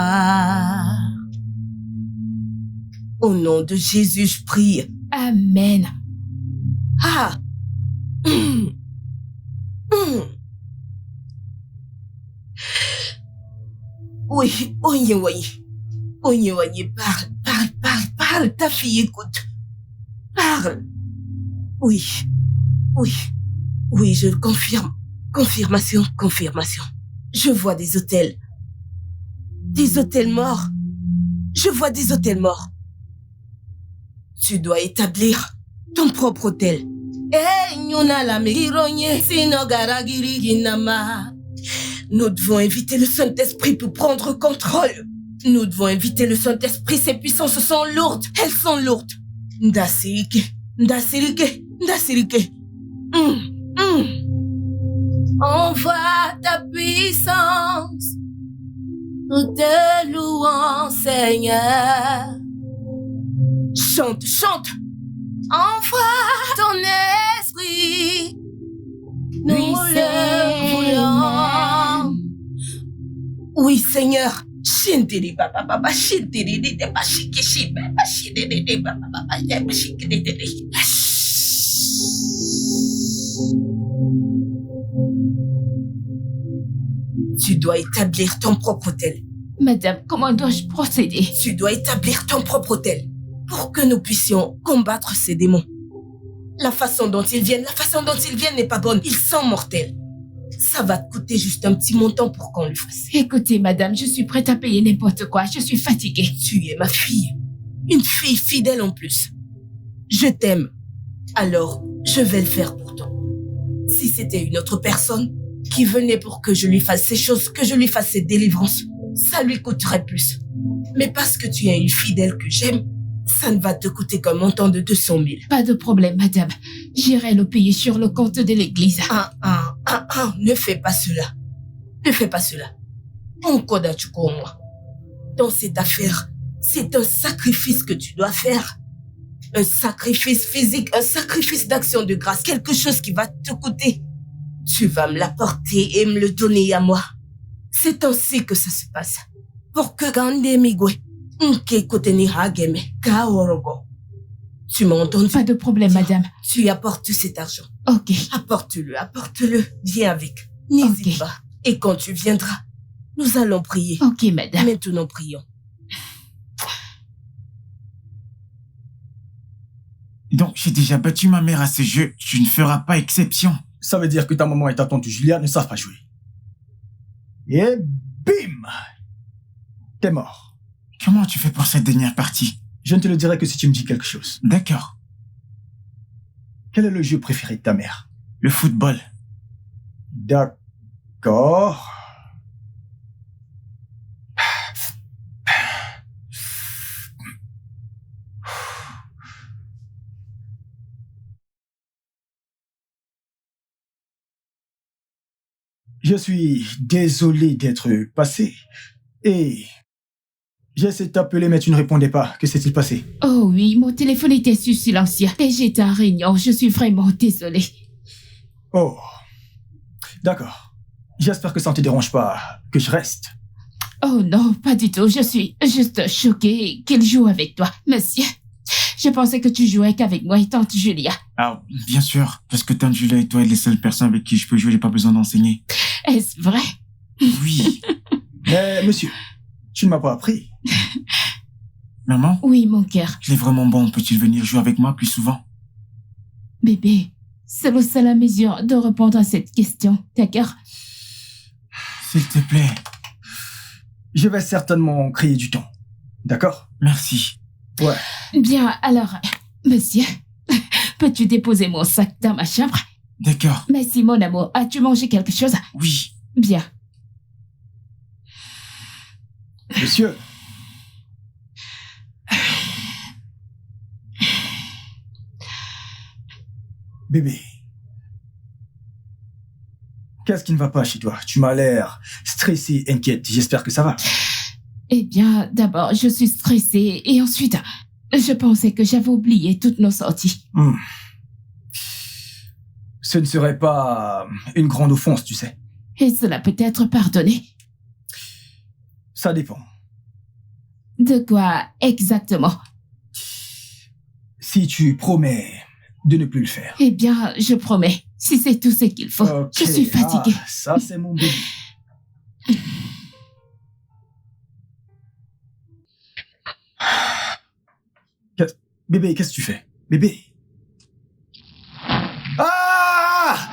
Au nom de Jésus, je prie. Amen. Ah. Oui, oui, oui. Onyewanye, parle, ta fille écoute. Parle. Oui, je confirme. Confirmation. Je vois des hôtels. Des hôtels morts. Je vois des hôtels morts. Tu dois établir ton propre hôtel. Nous devons inviter le Saint-Esprit pour prendre contrôle. Nous devons inviter le Saint-Esprit. Ses puissances sont lourdes. Elles sont lourdes. Ndasirike. Envoie ta puissance. Nous te louons, Seigneur. Chante. Envoie ton esprit. Nous le voulons. Oui, Seigneur. Shintiri papa papa shintiri de papa shikishi papa shintiri de papa papa de shikiri de. Tu dois établir ton propre hôtel. Madame, comment dois-je procéder? Tu dois établir ton propre hôtel pour que nous puissions combattre ces démons. La façon dont ils viennent n'est pas bonne. Ils sont mortels. Ça va te coûter juste un petit montant pour qu'on le fasse. Écoutez, madame, je suis prête à payer n'importe quoi. Je suis fatiguée. Tu es ma fille. Une fille fidèle en plus. Je t'aime. Alors, je vais le faire pour toi. Si c'était une autre personne qui venait pour que je lui fasse ces choses, que je lui fasse ces délivrances, ça lui coûterait plus. Mais parce que tu es une fidèle que j'aime, ça ne va te coûter qu'un montant de 200 000. Pas de problème, madame. J'irai le payer sur le compte de l'église. Ne fais pas cela. Moi. Dans cette affaire, c'est un sacrifice que tu dois faire. Un sacrifice physique, un sacrifice d'action de grâce, quelque chose qui va te coûter. Tu vas me l'apporter et me le donner à moi. C'est ainsi que ça se passe. Pour que Gandemigwe, tu m'as entendu? Pas de problème, madame. Tu apportes cet argent. Ok. Apporte-le. Viens avec. N'hésite pas. Et quand tu viendras, nous allons prier. Ok, madame. Maintenant, prions. Donc, j'ai déjà battu ma mère à ce jeu. Tu ne feras pas exception. Ça veut dire que ta maman et ta tante Julia ne savent pas jouer. Et bim! T'es mort. Comment tu fais pour cette dernière partie? Je ne te le dirai que si tu me dis quelque chose. D'accord. Quel est le jeu préféré de ta mère? Le football. D'accord. Je suis désolé d'être passé. Et j'ai essayé de t'appeler, mais tu ne répondais pas. Que s'est-il passé? Oh oui, mon téléphone était sur silencieux et j'étais en réunion. Je suis vraiment désolée. Oh, d'accord. J'espère que ça ne te dérange pas que je reste. Oh non, pas du tout. Je suis juste choquée qu'il joue avec toi. Monsieur, je pensais que tu jouais qu'avec moi et tante Julia. Ah, bien sûr, parce que tante Julia et toi êtes les seules personnes avec qui je peux jouer, j'ai pas besoin d'enseigner. Est-ce vrai? Oui. Mais monsieur, tu ne m'as pas appris. Maman? Oui, mon cœur. Il est vraiment bon, peux-tu venir jouer avec moi plus souvent? Bébé, c'est le seul à mesure de répondre à cette question, d'accord? S'il te plaît. Je vais certainement créer du temps. D'accord? Merci. Ouais. Bien, alors, monsieur, peux-tu déposer mon sac dans ma chambre? D'accord. Merci, mon amour. As-tu mangé quelque chose? Oui. Bien. Monsieur. Bébé. Qu'est-ce qui ne va pas chez toi? Tu m'as l'air stressé, inquiète. J'espère que ça va. Eh bien, d'abord, je suis stressée et ensuite, je pensais que j'avais oublié toutes nos sorties. Ce ne serait pas une grande offense, tu sais. Et cela peut être pardonné. Ça dépend. De quoi exactement? Si tu promets de ne plus le faire. Eh bien, je promets, si c'est tout ce qu'il faut. Okay. Je suis fatiguée. Ah, ça, c'est mon bébé. Bébé, qu'est-ce que tu fais? Bébé. Ah!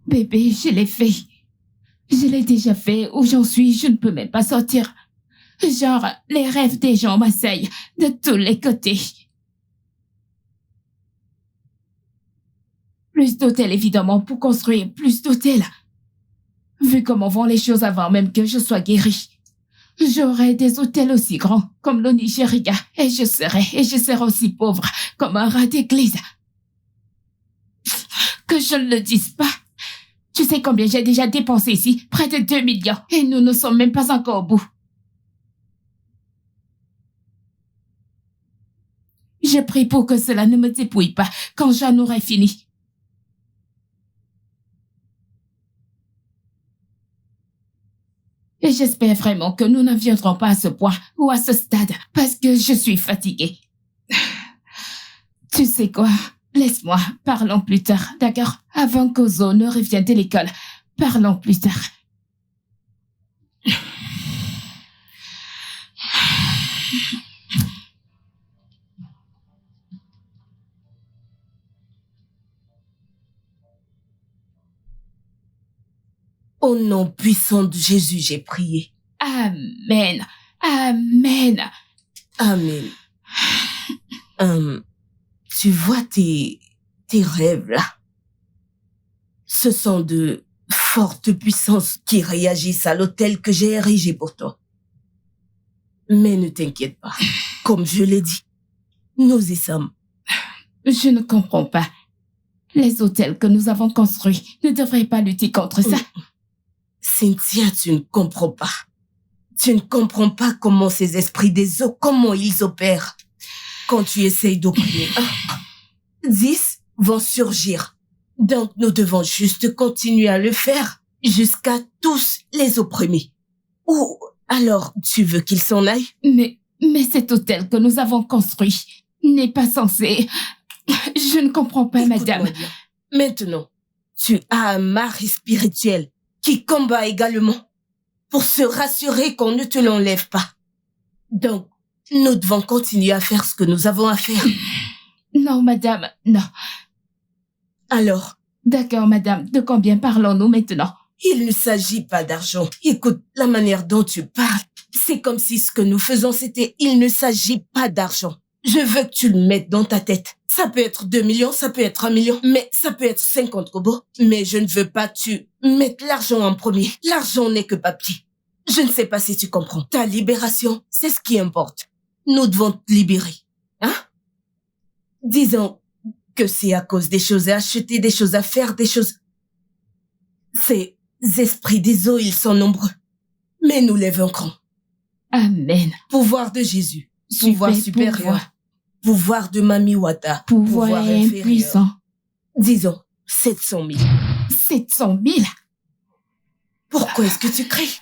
Bébé, je l'ai fait. Je l'ai déjà fait. Où j'en suis, je ne peux même pas sortir. Genre, les rêves des gens m'assaillent de tous les côtés. Plus d'hôtels, évidemment, pour construire plus d'hôtels. Vu comment vont les choses avant même que je sois guérie. J'aurai des hôtels aussi grands comme le Nigeria et je serai aussi pauvre comme un rat d'église. Que je ne le dise pas. Tu sais combien j'ai déjà dépensé ici? Près de 2 millions. Et nous ne sommes même pas encore au bout. Je prie pour que cela ne me dépouille pas quand j'en aurai fini. Et j'espère vraiment que nous n'en viendrons pas à ce point ou à ce stade parce que je suis fatiguée. Tu sais quoi? Laisse-moi, parlons plus tard, d'accord? Avant qu'Ozo ne revienne de l'école. Parlons plus tard. Au nom puissant de Jésus, j'ai prié. Amen. Amen. Amen. Tu vois tes rêves là. Ce sont de fortes puissances qui réagissent à l'hôtel que j'ai érigé pour toi. Mais ne t'inquiète pas. Comme je l'ai dit, nous y sommes. Je ne comprends pas. Les hôtels que nous avons construits ne devraient pas lutter contre ça. Cynthia, tu ne comprends pas. Tu ne comprends pas comment ces esprits des eaux, comment ils opèrent. Quand tu essayes d'opprimer 10 vont surgir. Donc nous devons juste continuer à le faire jusqu'à tous les opprimer. Ou alors tu veux qu'ils s'en aillent? Mais cet hôtel que nous avons construit n'est pas censé... Je ne comprends pas, madame. Bien. Maintenant, tu as un mari spirituel qui combat également pour se rassurer qu'on ne te l'enlève pas. Donc, nous devons continuer à faire ce que nous avons à faire. Non, madame, non. Alors? D'accord, madame. De combien parlons-nous maintenant? Il ne s'agit pas d'argent. Écoute, la manière dont tu parles, c'est comme si ce que nous faisons, c'était... Il ne s'agit pas d'argent. Je veux que tu le mettes dans ta tête. Ça peut être 2 millions, ça peut être 1 million, mais ça peut être 50 kobos. Mais je ne veux pas que tu mettes l'argent en premier. L'argent n'est que papier. Je ne sais pas si tu comprends. Ta libération, c'est ce qui importe. Nous devons te libérer. Hein? Disons que c'est à cause des choses à acheter, des choses à faire, des choses... Ces esprits des eaux, ils sont nombreux. Mais nous les vaincrons. Amen. Pouvoir de Jésus. Pouvoir supérieur. Pouvoir de Mami Wata. Pouvoir impuissant. Disons, 700 000. 700 000? Pourquoi est-ce que tu cries?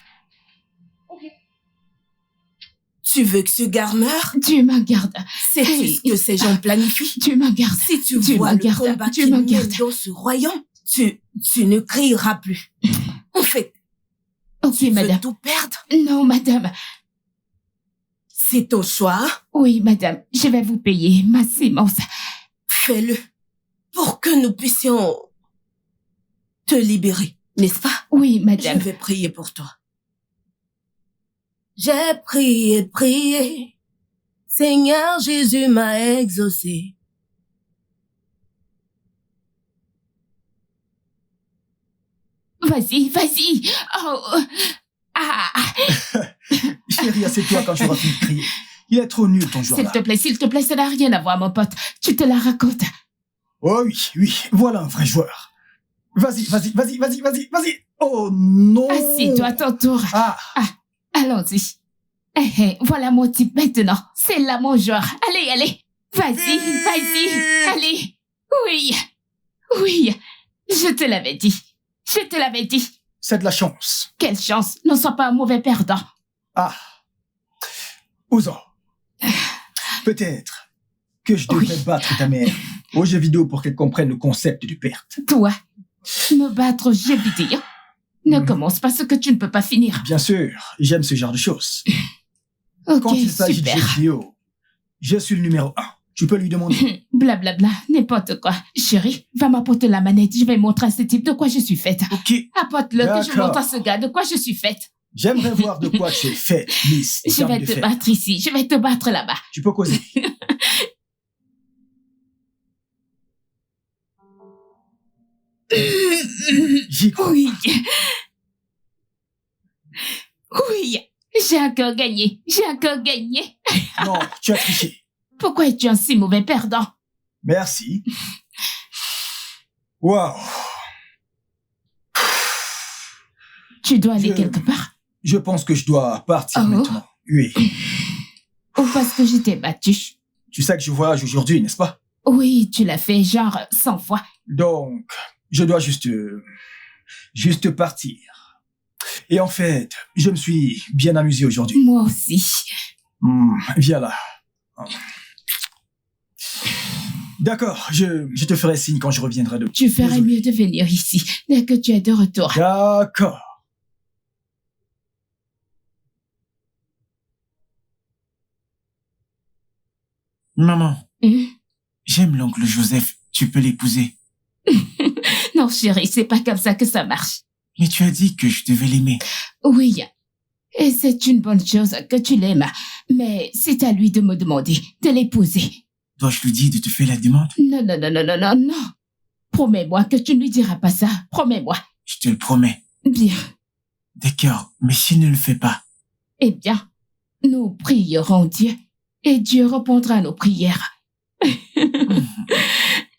Tu veux que ce gars meure? Dieu m'en garde. C'est ce que ces gens planifient. Dieu m'en garde. Si tu vois le combat qui mène dans ce royaume, tu ne crieras plus. En fait, tu veux madame. Tout perdre? Non, madame. C'est ton choix? Oui, madame. Je vais vous payer ma sémence. Fais-le pour que nous puissions te libérer, n'est-ce pas? Oui, madame. Je vais prier pour toi. J'ai prié. Seigneur Jésus m'a exaucé. Vas-y. Oh. Chérie, assieds-toi quand j'aurai fini de crier. Il est trop nul ton jour-là. S'il te plaît, ça n'a rien à voir, mon pote. Tu te la racontes. Oh oui, oui, voilà un vrai joueur. Vas-y. Oh non. Assieds-toi à ton tour. Ah, Allons-y. Voilà mon type maintenant. C'est là mon joueur. Allez. Vas-y. Allez. Oui. Je te l'avais dit. c'est de la chance. Quelle chance. Ne sois pas un mauvais perdant. Ah. Ouzo. Peut-être que je devrais battre ta mère aux jeux vidéo pour qu'elle comprenne le concept de perte. Toi, me battre aux jeux vidéo. Ne commence pas ce que tu ne peux pas finir. Bien sûr, j'aime ce genre de choses. Ok, Quand il s'agit de super. jeux vidéo, je suis le numéro 1. Tu peux lui demander. Blablabla, n'importe quoi. Chérie, va m'apporter la manette. Je vais montrer à ce type de quoi je suis faite. Ok. Apporte-le que je D'accord. montre à ce gars de quoi je suis faite. J'aimerais voir de quoi tu es faite, Miss. Je Dame vais de te fer. battre ici. Je vais te battre là-bas. Tu peux causer. J'y crois. Oui. J'ai encore gagné. Non, tu as triché. Pourquoi es-tu un si mauvais perdant? Merci. Waouh. Tu dois aller Je- quelque part. Je pense que je dois partir Oh. maintenant. Oui. Ou parce que je t'ai battu. Tu sais que je voyage aujourd'hui, n'est-ce pas? Oui, tu l'as fait genre 100 fois. Donc, je dois juste partir. Et en fait, je me suis bien amusé aujourd'hui. Moi aussi. Viens là. D'accord, je te ferai signe quand je reviendrai de... Tu ferais Désolé. mieux de venir ici dès que tu es de retour. D'accord. Maman, Hmm? j'aime l'oncle Joseph. Tu peux l'épouser. Non, chérie, c'est pas comme ça que ça marche. Mais tu as dit que je devais l'aimer. Oui. Et c'est une bonne chose que tu l'aimes. Mais c'est à lui de me demander de l'épouser. Dois-je lui dire de te faire la demande? Non. Promets-moi que tu ne lui diras pas ça. Promets-moi. Je te le promets. Bien. D'accord, mais s'il ne le fait pas, Eh bien, nous prierons Dieu. Et Dieu répondra à nos prières.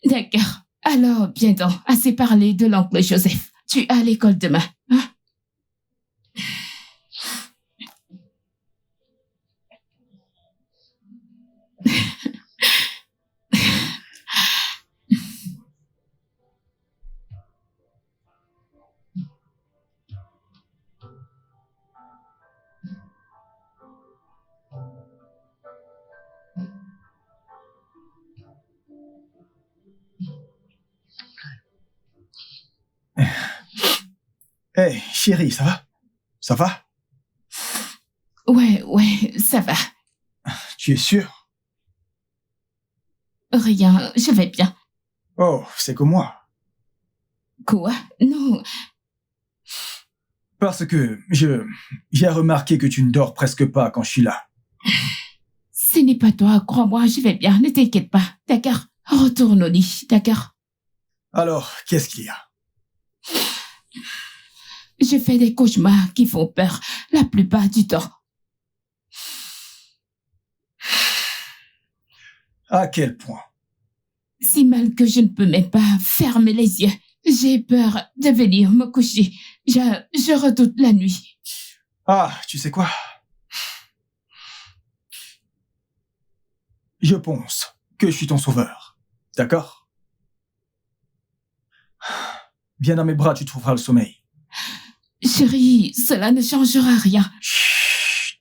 D'accord. Alors, bien donc, assez parlé de l'oncle Joseph. Tu as à l'école demain, hein? Hey, chérie, ça va? Ça va? Ouais, ça va. Tu es sûr? Rien, je vais bien. Oh, c'est que moi. Quoi? Non, Parce que j'ai remarqué que tu ne dors presque pas quand je suis là. ce n'est pas toi, crois-moi, je vais bien, ne t'inquiète pas, d'accord? Retourne au lit, d'accord? Alors, qu'est-ce qu'il y a? Je fais des cauchemars qui font peur la plupart du temps. À quel point? Si mal que je ne peux même pas fermer les yeux. J'ai peur de venir me coucher. Je redoute la nuit. Ah, tu sais quoi? Je pense que je suis ton sauveur. D'accord? Viens dans mes bras, tu trouveras le sommeil. Chérie, cela ne changera rien. Chut.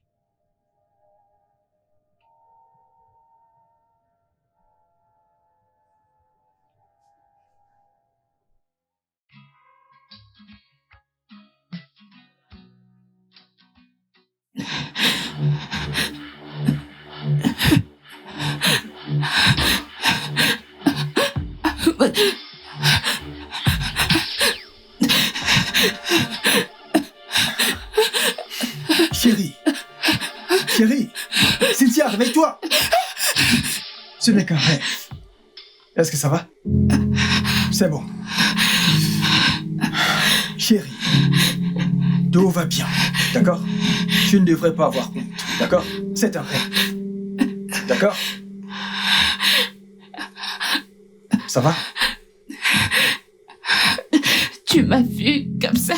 Chérie, Cynthia, réveille-toi. Ce n'est qu'un rêve. Est-ce que ça va? C'est bon. Chérie, tout va bien, d'accord? Tu ne devrais pas avoir honte, d'accord? C'est un rêve. D'accord? Ça va? Tu m'as vu comme ça.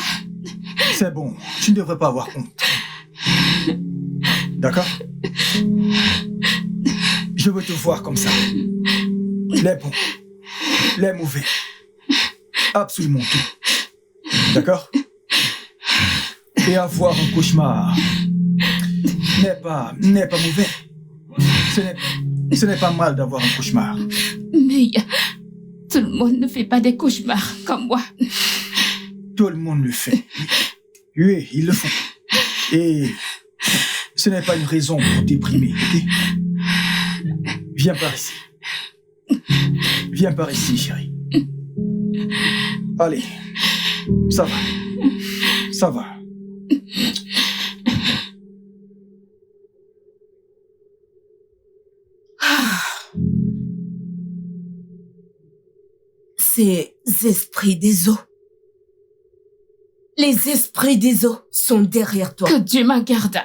C'est bon, tu ne devrais pas avoir honte. D'accord? Je veux te voir comme ça. Les bons, les mauvais. Absolument tout. D'accord? Et avoir un cauchemar n'est pas mauvais. Ce n'est pas mal d'avoir un cauchemar. Mais tout le monde ne fait pas des cauchemars comme moi. Tout le monde le fait. Oui, ils le font. Et ce n'est pas une raison pour déprimer, ok? Viens par ici. Viens par ici, chérie. Allez, ça va. Ça va. Ces esprits des eaux. Les esprits des eaux sont derrière toi. Que Dieu m'en garde.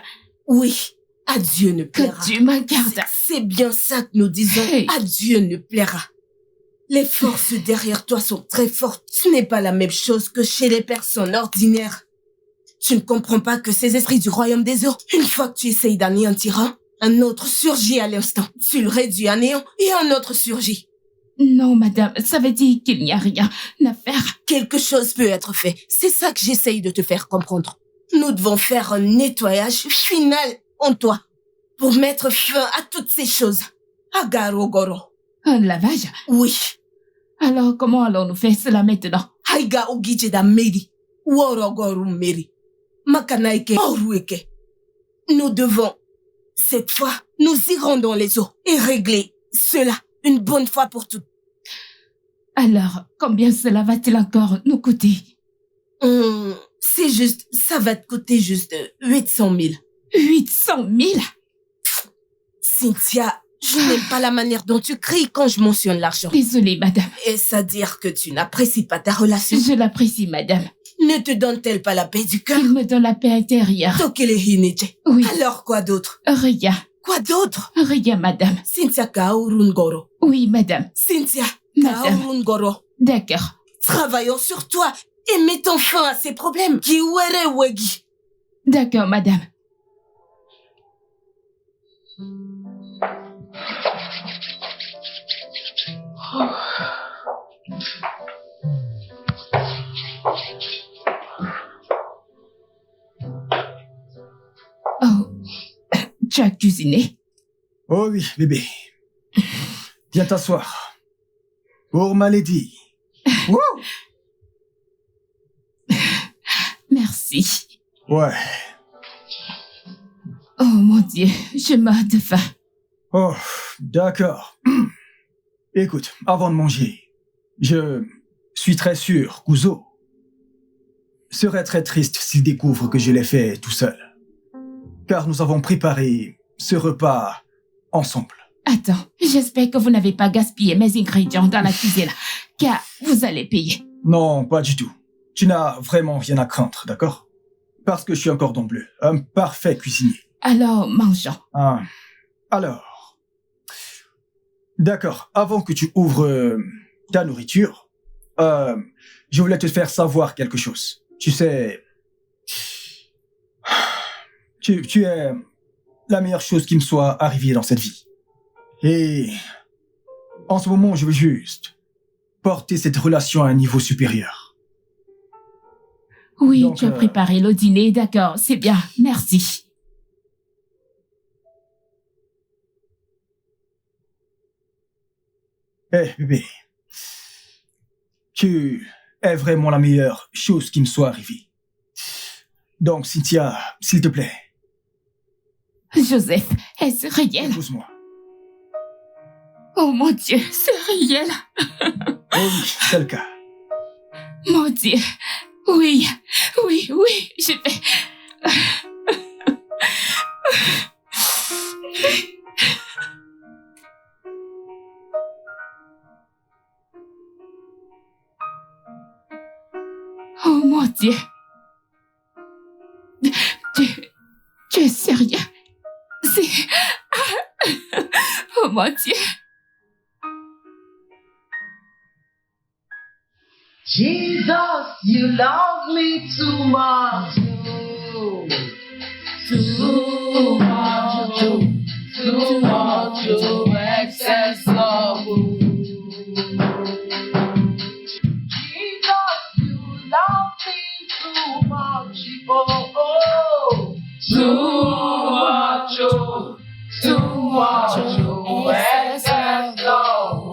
Oui, à Dieu ne plaira. Que Dieu m'en garde. C'est bien ça que nous disons. Hey. À Dieu ne plaira. Les forces derrière toi sont très fortes. Ce n'est pas la même chose que chez les personnes ordinaires. Tu ne comprends pas que ces esprits du royaume des eaux, une fois que tu essayes d'anéantir un autre surgit à l'instant. Tu le réduis à néant et un autre surgit. Non, madame, ça veut dire qu'il n'y a rien à faire. Quelque chose peut être fait. C'est ça que j'essaye de te faire comprendre. Nous devons faire un nettoyage final en toi pour mettre fin à toutes ces choses. Agarogoro. Un lavage? Oui. Alors, comment allons-nous faire cela maintenant? Haiga ogijeda meri. Worogoru meri. Makanaike orueke. Nous devons, cette fois, nous irons dans les eaux et régler cela une bonne fois pour toutes. Alors, combien cela va-t-il encore nous coûter? C'est juste, ça va te coûter juste 800 000. 800 000? Cynthia, je n'aime pas la manière dont tu cries quand je mentionne l'argent. Désolée, madame. Est-ce à dire que tu n'apprécies pas ta relation? Je l'apprécie, madame. Ne te donne-t-elle pas la paix du cœur? Il me donne la paix intérieure. Tokele Hineche. Oui. Alors quoi d'autre? Rien. Quoi d'autre? Rien, madame. Cynthia Kaurungoro. Oui, madame. Cynthia Madame. Kaurungoro. D'accord. Travaillons sur toi et mettons fin à ces problèmes. Kiwere Wegi. D'accord, madame. Oh, tu as cuisiné? Oh oui, bébé. Viens t'asseoir. Pour ma lady. Wouh! Merci. Ouais. Oh mon Dieu, je meurs de faim. Oh, d'accord. Écoute, avant de manger, je suis très sûr qu'Uzo serait très triste s'il découvre que je l'ai fait tout seul. Car nous avons préparé ce repas ensemble. Attends, j'espère que vous n'avez pas gaspillé mes ingrédients dans la cuisine, car vous allez payer. Non, pas du tout. Tu n'as vraiment rien à craindre, d'accord? Parce que je suis un cordon bleu, un parfait cuisinier. Alors, mangeons. Ah, alors, d'accord, avant que tu ouvres ta nourriture, je voulais te faire savoir quelque chose. Tu sais, tu es la meilleure chose qui me soit arrivée dans cette vie. Et en ce moment, je veux juste porter cette relation à un niveau supérieur. Oui, Donc, tu as préparé le dîner, d'accord, c'est bien, merci. Eh, bébé, tu es vraiment la meilleure chose qui me soit arrivée. Donc, Cynthia, s'il te plaît, Joseph, est-ce réel? épouse-moi. Oh mon Dieu, c'est réel. Oh oui, c'est le cas. Mon Dieu, oui, oui, oui, je vais... Oh mon Dieu. Tu es sérieux? C'est... Oh mon Dieu. Jesus, you love me too much. Too much, too much, excess love. Jesus, you love me too much. Oh, too much, excess love.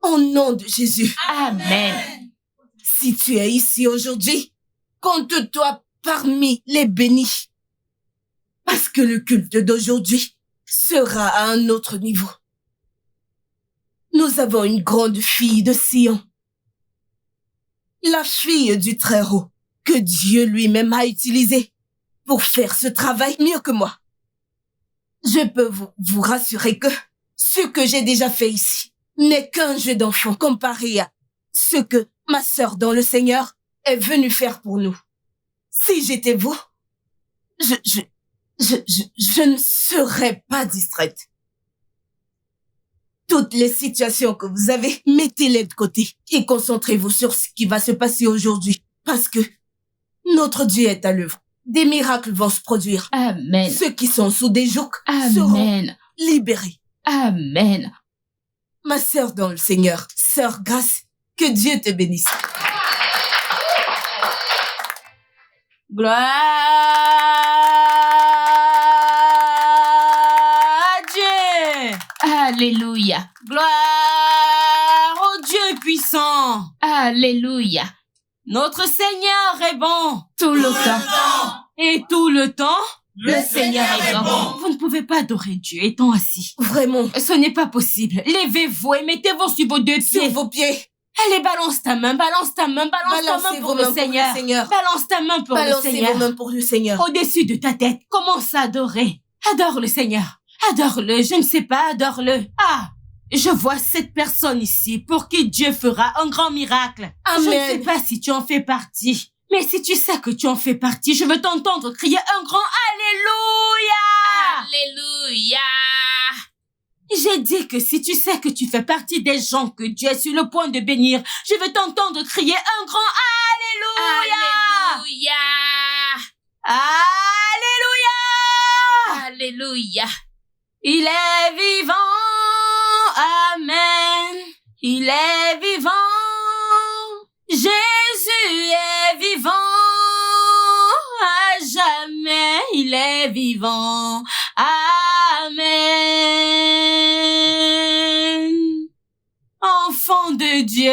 Au nom de Jésus. Amen. Si tu es ici aujourd'hui, compte-toi parmi les bénis. Parce que le culte d'aujourd'hui sera à un autre niveau. Nous avons une grande fille de Sion. La fille du Très-Haut que Dieu lui-même a utilisée pour faire ce travail mieux que moi. Je peux vous rassurer que ce que j'ai déjà fait ici n'est qu'un jeu d'enfant comparé à ce que ma sœur dans le Seigneur est venue faire pour nous. Si j'étais vous, je ne serais pas distraite. Toutes les situations que vous avez, mettez-les de côté et concentrez-vous sur ce qui va se passer aujourd'hui. Parce que notre Dieu est à l'œuvre. Des miracles vont se produire. Amen. Ceux qui sont sous des jougs seront Amen. libérés. Amen. Ma sœur dans le Seigneur, sœur Grâce, que Dieu te bénisse. Gloire à Dieu. Alléluia. Gloire au Dieu puissant. Alléluia. Notre Seigneur est bon. Tout le temps. Et tout le temps, Le Seigneur est bon. vous ne pouvez pas adorer Dieu étant assis. Vraiment, Ce n'est pas possible. Levez-vous et mettez-vous sur vos deux sur pieds. vos pieds, Allez, balance ta main, balance ta main, balance ta balancez main vos pour mains le Seigneur. Seigneur. Balance ta main pour le Balancez Seigneur. vos mains pour le Seigneur. Au-dessus de ta tête, commence à adorer. Adore le Seigneur. Adore-le, je ne sais pas, adore-le. Ah, je vois cette personne ici pour qui Dieu fera un grand miracle. Je ne sais Amen. pas si tu en fais partie. Mais si tu sais que tu en fais partie, je veux t'entendre crier un grand Alléluia! Alléluia. J'ai dit que si tu sais que tu fais partie des gens que Dieu est sur le point de bénir, je veux t'entendre crier un grand Alléluia! Alléluia. Alléluia! Alléluia. Il est vivant, amen. Il est vivant, Jésus est vivant, à jamais il est vivant, amen. Enfant de Dieu,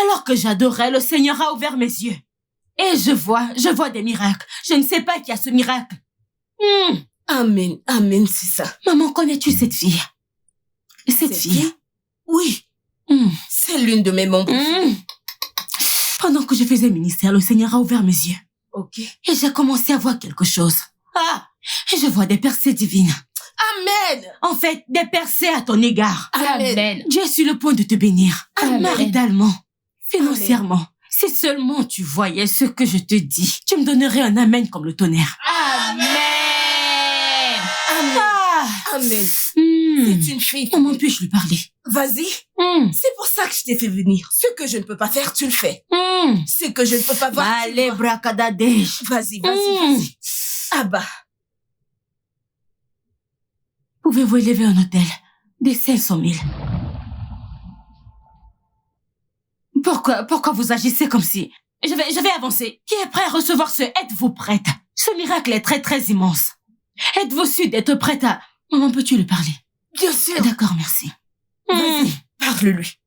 alors que j'adorais, le Seigneur a ouvert mes yeux. Et je vois des miracles. Je ne sais pas qui a ce miracle. Amen. Amen, c'est ça. Maman, connais-tu cette fille? Cette fille? Oui, c'est l'une de mes membres. Pendant que je faisais ministère, le Seigneur a ouvert mes yeux. Ok. Et j'ai commencé à voir quelque chose. Ah! Et je vois des percées divines. Amen. En fait, des percées à ton égard. Amen. Amen. Dieu est sur le point de te bénir. Amen. Maritalement, financièrement. Si seulement tu voyais ce que je te dis, tu me donnerais un amen comme le tonnerre. Amen. Amen. Ah! Amen. Hmm. C'est une fille. Comment puis-je lui parler? Vas-y. C'est pour ça que je t'ai fait venir. Ce que je ne peux pas faire, tu le fais. Ce que je ne peux pas voir, tu le Allez, vois. bracadadèche. Vas-y. Ah bah. Pouvez-vous élever un hôtel des 500 000? Pourquoi vous agissez comme si... Je vais avancer. Qui est prêt à recevoir ce... Êtes-vous prête? Ce miracle est très, très immense. Êtes-vous sûre d'être prête à... Maman, peux-tu lui parler? Bien sûr. D'accord, merci. Vas-y, parle-lui.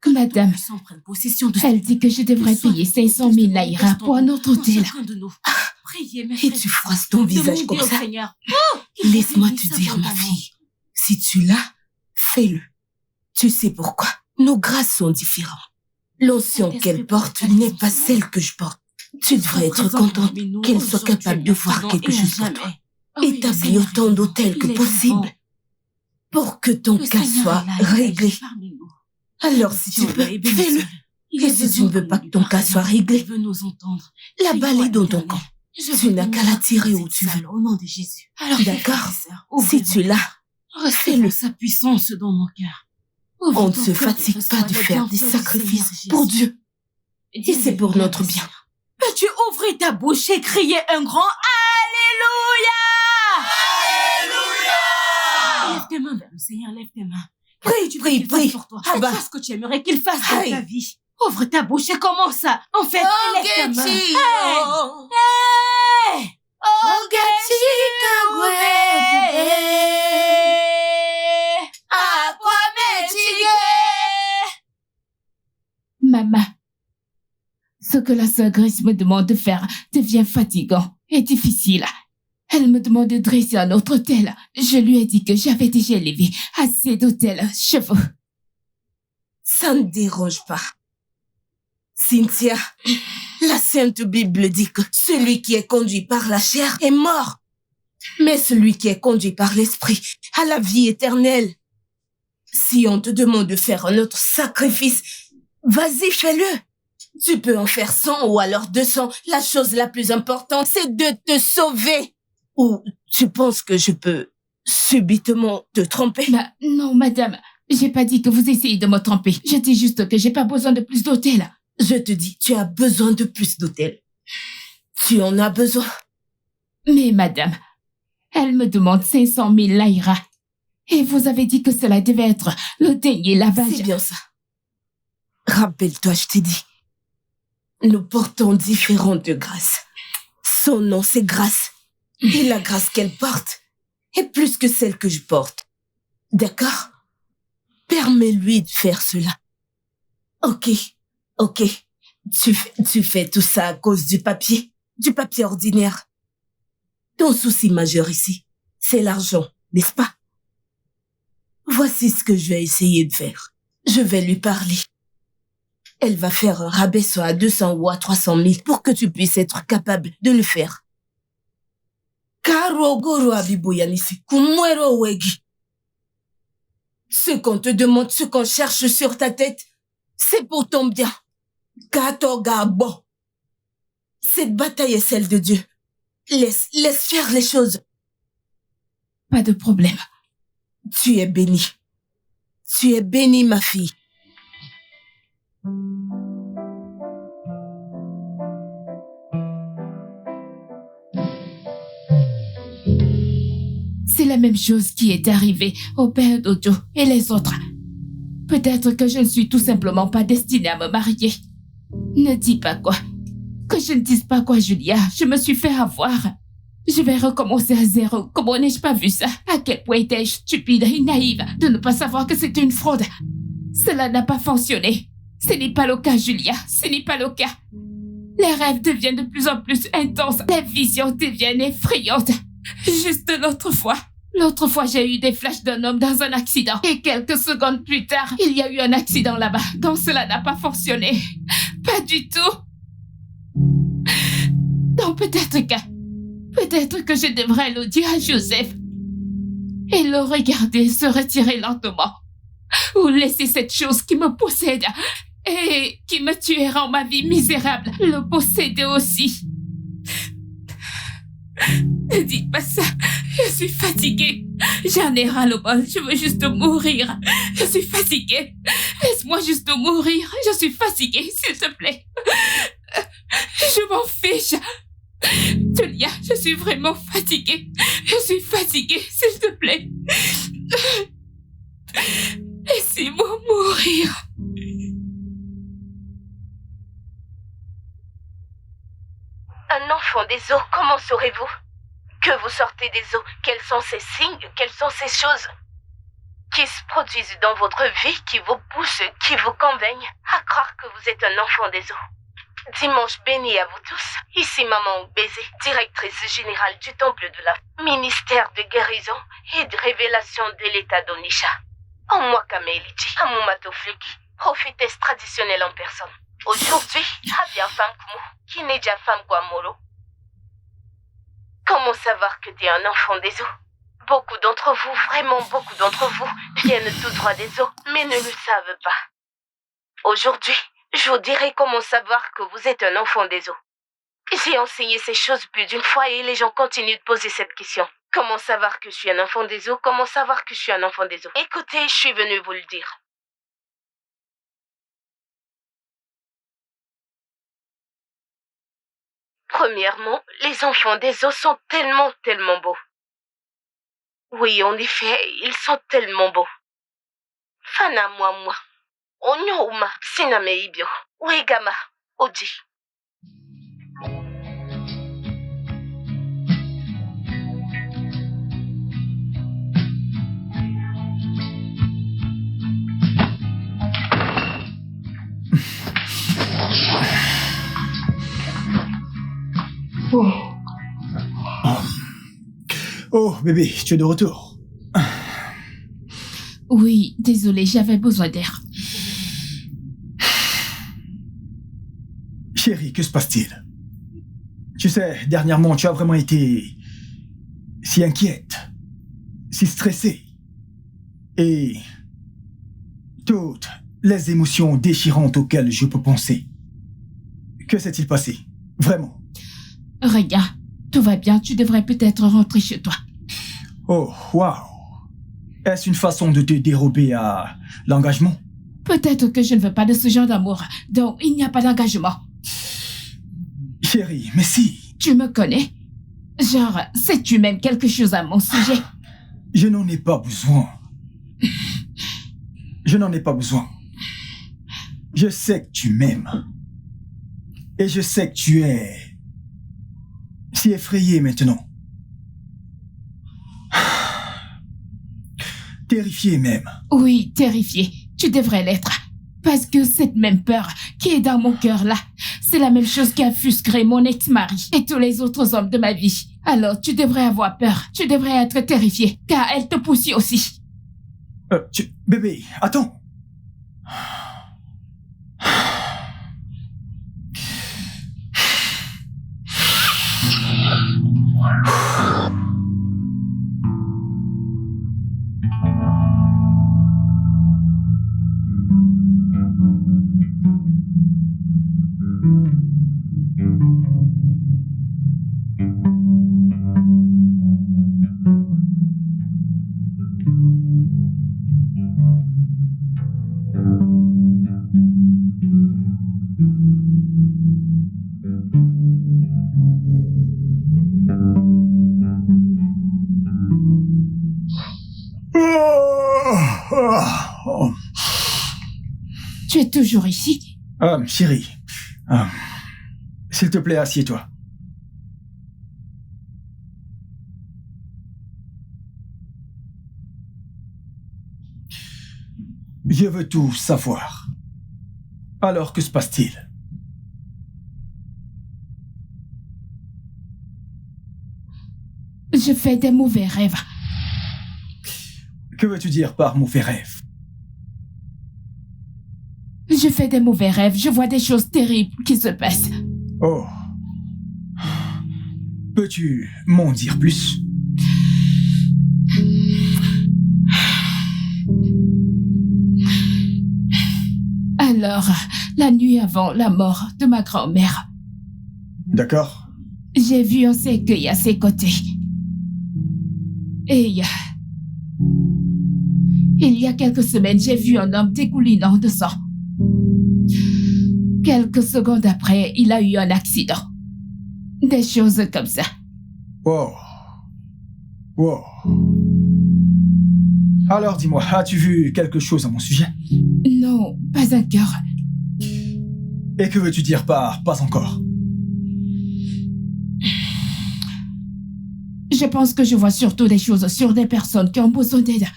Madame, Sans prendre possession de... elle dit que je devrais payer 500 000 naira pour un autre hôtel. Chacun de nous. Priez, mes Et frères tu sœurs. froisses ton visage Demandez comme au ça. Seigneur. Laisse-moi Qu'il te bénisse dire, ma abondamment. fille. Si tu l'as, fais-le. Tu sais pourquoi? Nos grâces sont différentes. L'onction qu'elle porte n'est pas celle que je porte. Tu devrais être contente qu'elle soit capable de voir quelque chose pour toi. Établis autant d'hôtels que possible pour que ton cas soit réglé. Alors, si tu peux, fais-le. Et si tu ne veux pas que ton cas soit réglé, veut nous entendre. la balle est dans ton camp. Tu n'as qu'à la tirer où tu veux. Au nom de Jésus. D'accord? Si tu l'as, fais-le. Recevons sa puissance dans nos cœurs. On ne se fatigue pas de faire des sacrifices pour Dieu. Et c'est pour notre bien. Peux-tu ouvrir ta bouche et crier un grand Alléluia? Alléluia! Lève tes mains vers le Seigneur, lève tes main. Prie Pour toi. Abba. Fais ce que tu aimerais qu'il fasse dans Aïe. ta vie. Ouvre ta bouche et commence à... En fait, lève ta main. Hey! Maman, ce que la sœur Grace me demande de faire devient fatigant et difficile. Elle me demande de dresser un autre autel. Je lui ai dit que j'avais déjà élevé assez d'autels chevaux. Ça ne dérange pas. Cynthia, la Sainte Bible dit que celui qui est conduit par la chair est mort. Mais celui qui est conduit par l'esprit a la vie éternelle. Si on te demande de faire un autre sacrifice, vas-y, fais-le. Tu peux en faire 100 ou alors 200. La chose la plus importante, c'est de te sauver. Ou tu penses que je peux subitement te tromper? Bah, non, madame. J'ai pas dit que vous essayez de me tromper. Je dis juste que j'ai pas besoin de plus d'hôtels. Je te dis, tu as besoin de plus d'hôtels. Tu en as besoin. Mais madame, elle me demande 500 000 laïras. Et vous avez dit que cela devait être le dernier lavage. C'est bien ça. Rappelle-toi, je t'ai dit. Nous portons différentes grâces. Son nom, c'est grâce. Et la grâce qu'elle porte est plus que celle que je porte. D'accord? Permets-lui de faire cela. Ok. Tu fais tout ça à cause du papier ordinaire. Ton souci majeur ici, c'est l'argent, n'est-ce pas? Voici ce que je vais essayer de faire. Je vais lui parler. Elle va faire un rabais soit à 200 ou à 300 000 pour que tu puisses être capable de le faire. Ce qu'on te demande, ce qu'on cherche sur ta tête, c'est pour ton bien. Katogabo. Cette bataille est celle de Dieu. Laisse faire les choses. Pas de problème. Tu es bénie. Tu es bénie, ma fille. C'est la même chose qui est arrivée au père d'Ojo et les autres. Peut-être que je ne suis tout simplement pas destinée à me marier. Ne dis pas quoi. Que je ne dise pas quoi, Julia. Je me suis fait avoir. Je vais recommencer à zéro. Comment n'ai-je pas vu ça? À quel point étais-je stupide et naïve de ne pas savoir que c'était une fraude. Cela n'a pas fonctionné. Ce n'est pas le cas, Julia. Ce n'est pas le cas. Les rêves deviennent de plus en plus intenses. Les visions deviennent effrayantes. Juste l'autre fois, j'ai eu des flashs d'un homme dans un accident. Et quelques secondes plus tard, il y a eu un accident là-bas. Donc cela n'a pas fonctionné. Pas du tout. Donc peut-être que je devrais le dire à Joseph. Et le regarder se retirer lentement. Ou laisser cette chose qui me possède et qui me tuait rend ma vie misérable le posséder aussi. Ne dites pas ça. Je suis fatiguée. J'en ai ras-le-bol. Je veux juste mourir. Je suis fatiguée. Laisse-moi juste mourir. Je suis fatiguée, s'il te plaît. Je m'en fiche. Julia, je suis vraiment fatiguée. Je suis fatiguée, s'il te plaît. Laissez-moi mourir. Un enfant des eaux, comment saurez-vous que vous sortez des eaux? Quels sont ces signes? Quelles sont ces choses qui se produisent dans votre vie, qui vous poussent, qui vous convainquent à croire que vous êtes un enfant des eaux? Dimanche béni à vous tous. Ici Maman Oubézé, directrice générale du Temple de la ministère de guérison et de révélation de l'État d'Onisha. En moi Kamelichi, Amumato Fleki, prophétesse traditionnelle en personne. Aujourd'hui, Habia Femme Kumu, Kineja Femme Guamoro. Comment savoir que tu es un enfant des eaux? Beaucoup d'entre vous, vraiment beaucoup d'entre vous, viennent tout droit des eaux, mais ne le savent pas. Aujourd'hui, je vous dirai comment savoir que vous êtes un enfant des eaux. J'ai enseigné ces choses plus d'une fois et les gens continuent de poser cette question. Comment savoir que je suis un enfant des eaux? Comment savoir que je suis un enfant des eaux? Écoutez, je suis venue vous le dire. Premièrement, les enfants des eaux sont tellement beaux. Oui, en effet, ils sont tellement beaux. Fana moi. Onyouma, siname ibyo. Wegama, oji. Oh, bébé, tu es de retour. Oui, désolé, j'avais besoin d'air. Chérie, que se passe-t-il? Tu sais, dernièrement, tu as vraiment été si inquiète, si stressée. Et toutes les émotions déchirantes auxquelles je peux penser. Que s'est-il passé? Vraiment? Regarde, tout va bien, tu devrais peut-être rentrer chez toi. Oh, waouh. Est-ce une façon de te dérober à l'engagement? Peut-être que je ne veux pas de ce genre d'amour, donc il n'y a pas d'engagement. Chérie, mais si. Tu me connais? Genre, sais-tu même quelque chose à mon sujet? Je n'en ai pas besoin. Je n'en ai pas besoin. Je sais que tu m'aimes. Et je sais que tu es si effrayé maintenant. Terrifié même. Oui, terrifié. Tu devrais l'être. Parce que cette même peur qui est dans mon cœur là, c'est la même chose qui a frustré mon ex-mari et tous les autres hommes de ma vie. Alors tu devrais avoir peur. Tu devrais être terrifié, car elle te poursuit aussi. Bébé, attends. Tu es toujours ici? Chérie, s'il te plaît, assieds-toi. Je veux tout savoir. Alors, que se passe-t-il? Je fais des mauvais rêves. Que veux-tu dire par mauvais rêve? Je fais des mauvais rêves, je vois des choses terribles qui se passent. Oh. Peux-tu m'en dire plus? Alors, la nuit avant la mort de ma grand-mère, D'accord. j'ai vu un cercueil à ses côtés. Et il y a quelques semaines, j'ai vu un homme dégoulinant de sang. Quelques secondes après, il a eu un accident. Des choses comme ça. Wow. Wow. Alors dis-moi, as-tu vu quelque chose à mon sujet? Non, pas encore. Et que veux-tu dire par pas encore? Je pense que je vois surtout des choses sur des personnes qui ont besoin d'aide.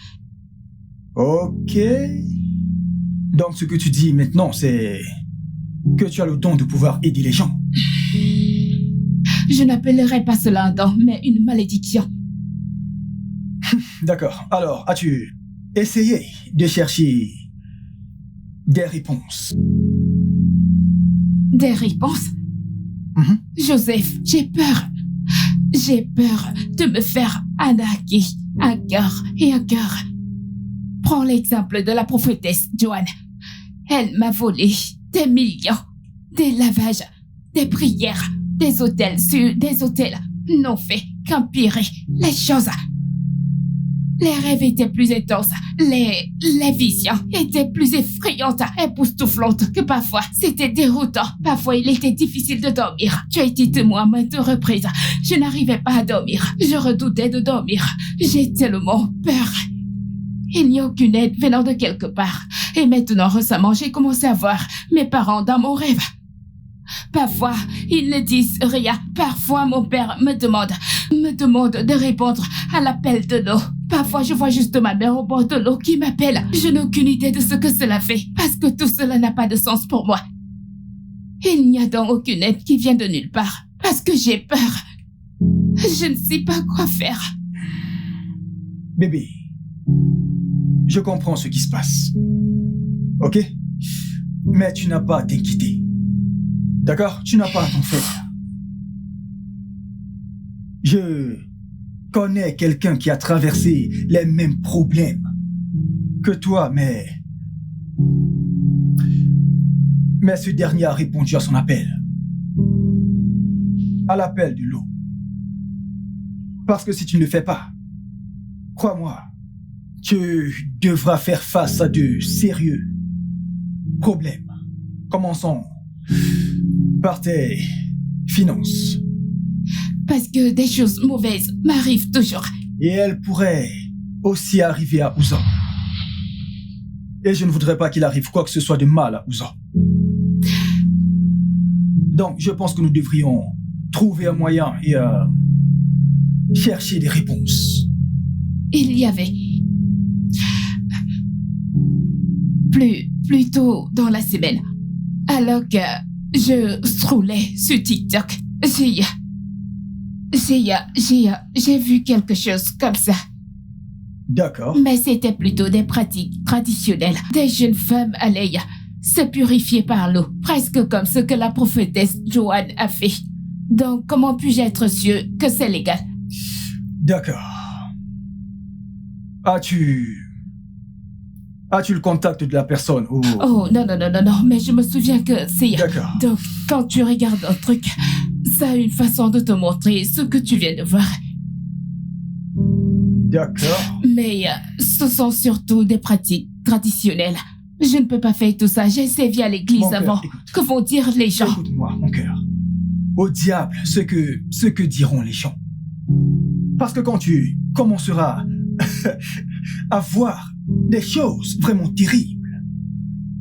Ok. Donc ce que tu dis maintenant, c'est que tu as le don de pouvoir aider les gens. Je n'appellerai pas cela un don, mais une malédiction. D'accord. Alors, as-tu essayé de chercher des réponses? Des réponses? Joseph, j'ai peur. J'ai peur de me faire arnaquer encore et encore. Prends l'exemple de la prophétesse Joanne. Elle m'a volé des millions, des lavages, des prières, des hôtels sur des hôtels n'ont fait qu'empirer les choses. Les rêves étaient plus intenses, les visions étaient plus effrayantes, époustouflantes que parfois. C'était déroutant. Parfois, il était difficile de dormir. Tu as été témoin à maintes reprises. Je n'arrivais pas à dormir. Je redoutais de dormir. J'ai tellement peur. Il n'y a aucune aide venant de quelque part. Et maintenant, récemment, j'ai commencé à voir mes parents dans mon rêve. Parfois, ils ne disent rien. Parfois, mon père me demande de répondre à l'appel de l'eau. Parfois, je vois juste ma mère au bord de l'eau qui m'appelle. Je n'ai aucune idée de ce que cela fait, parce que tout cela n'a pas de sens pour moi. Il n'y a donc aucune aide qui vient de nulle part, parce que j'ai peur. Je ne sais pas quoi faire. Bébé, je comprends ce qui se passe. Ok? Mais tu n'as pas à t'inquiéter. D'accord? Tu n'as pas à t'en faire. Je connais quelqu'un qui a traversé les mêmes problèmes que toi, mais ce dernier a répondu à son appel. À l'appel de l'eau. Parce que si tu ne le fais pas, crois-moi, tu devras faire face à de sérieux problèmes. Commençons par tes finances. Parce que des choses mauvaises m'arrivent toujours. Et elles pourraient aussi arriver à Ouzan. Et je ne voudrais pas qu'il arrive quoi que ce soit de mal à Ouzan. Donc, je pense que nous devrions trouver un moyen et chercher des réponses. Il y avait... Plus tôt dans la semaine, alors que je scrollais sur TikTok, j'ai vu quelque chose comme ça. D'accord. Mais c'était plutôt des pratiques traditionnelles. Des jeunes femmes allaient se purifier par l'eau, presque comme ce que la prophétesse Joanne a fait. Donc, comment puis-je être sûr que c'est légal? D'accord. As-tu le contact de la personne ou... Oh, non, mais je me souviens que c'est... D'accord. Donc, quand tu regardes un truc, ça a une façon de te montrer ce que tu viens de voir. D'accord. Mais ce sont surtout des pratiques traditionnelles. Je ne peux pas faire tout ça. J'ai servi à l'église Mon cœur, avant. écoute. Que vont dire les gens? Écoute-moi, mon cœur. Au diable, ce que diront les gens. Parce que quand tu commenceras à voir des choses vraiment terribles,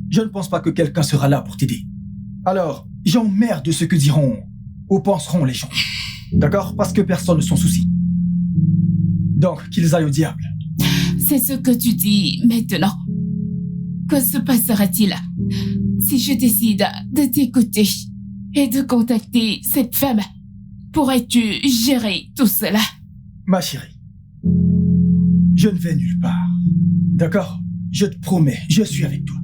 je ne pense pas que quelqu'un sera là pour t'aider. Alors, j'emmerde ce que diront ou penseront les gens. D'accord? Parce que personne ne s'en soucie. Donc, qu'ils aillent au diable. C'est ce que tu dis maintenant. Que se passera-t-il si je décide de t'écouter et de contacter cette femme? Pourrais-tu gérer tout cela? Ma chérie, je ne vais nulle part. D'accord? Je te promets, je suis avec toi.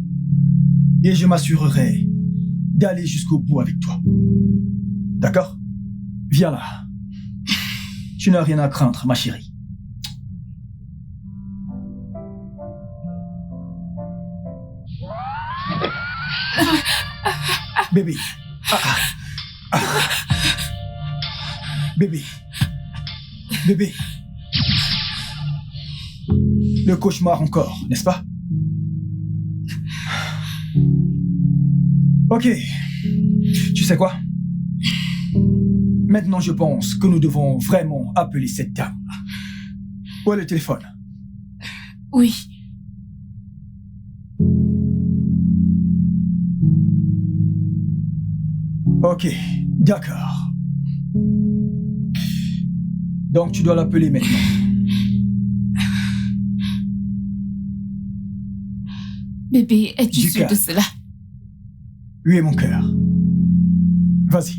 Et je m'assurerai d'aller jusqu'au bout avec toi. D'accord? Viens là. Tu n'as rien à craindre, ma chérie. Bébé. Bébé. Bébé. Le cauchemar encore, n'est-ce pas? Ok. Tu sais quoi? Maintenant, je pense que nous devons vraiment appeler cette dame. Où est le téléphone? Oui. Ok, d'accord. Donc tu dois l'appeler maintenant. Bébé, es-tu sûr de cela? Oui, mon cœur. Vas-y.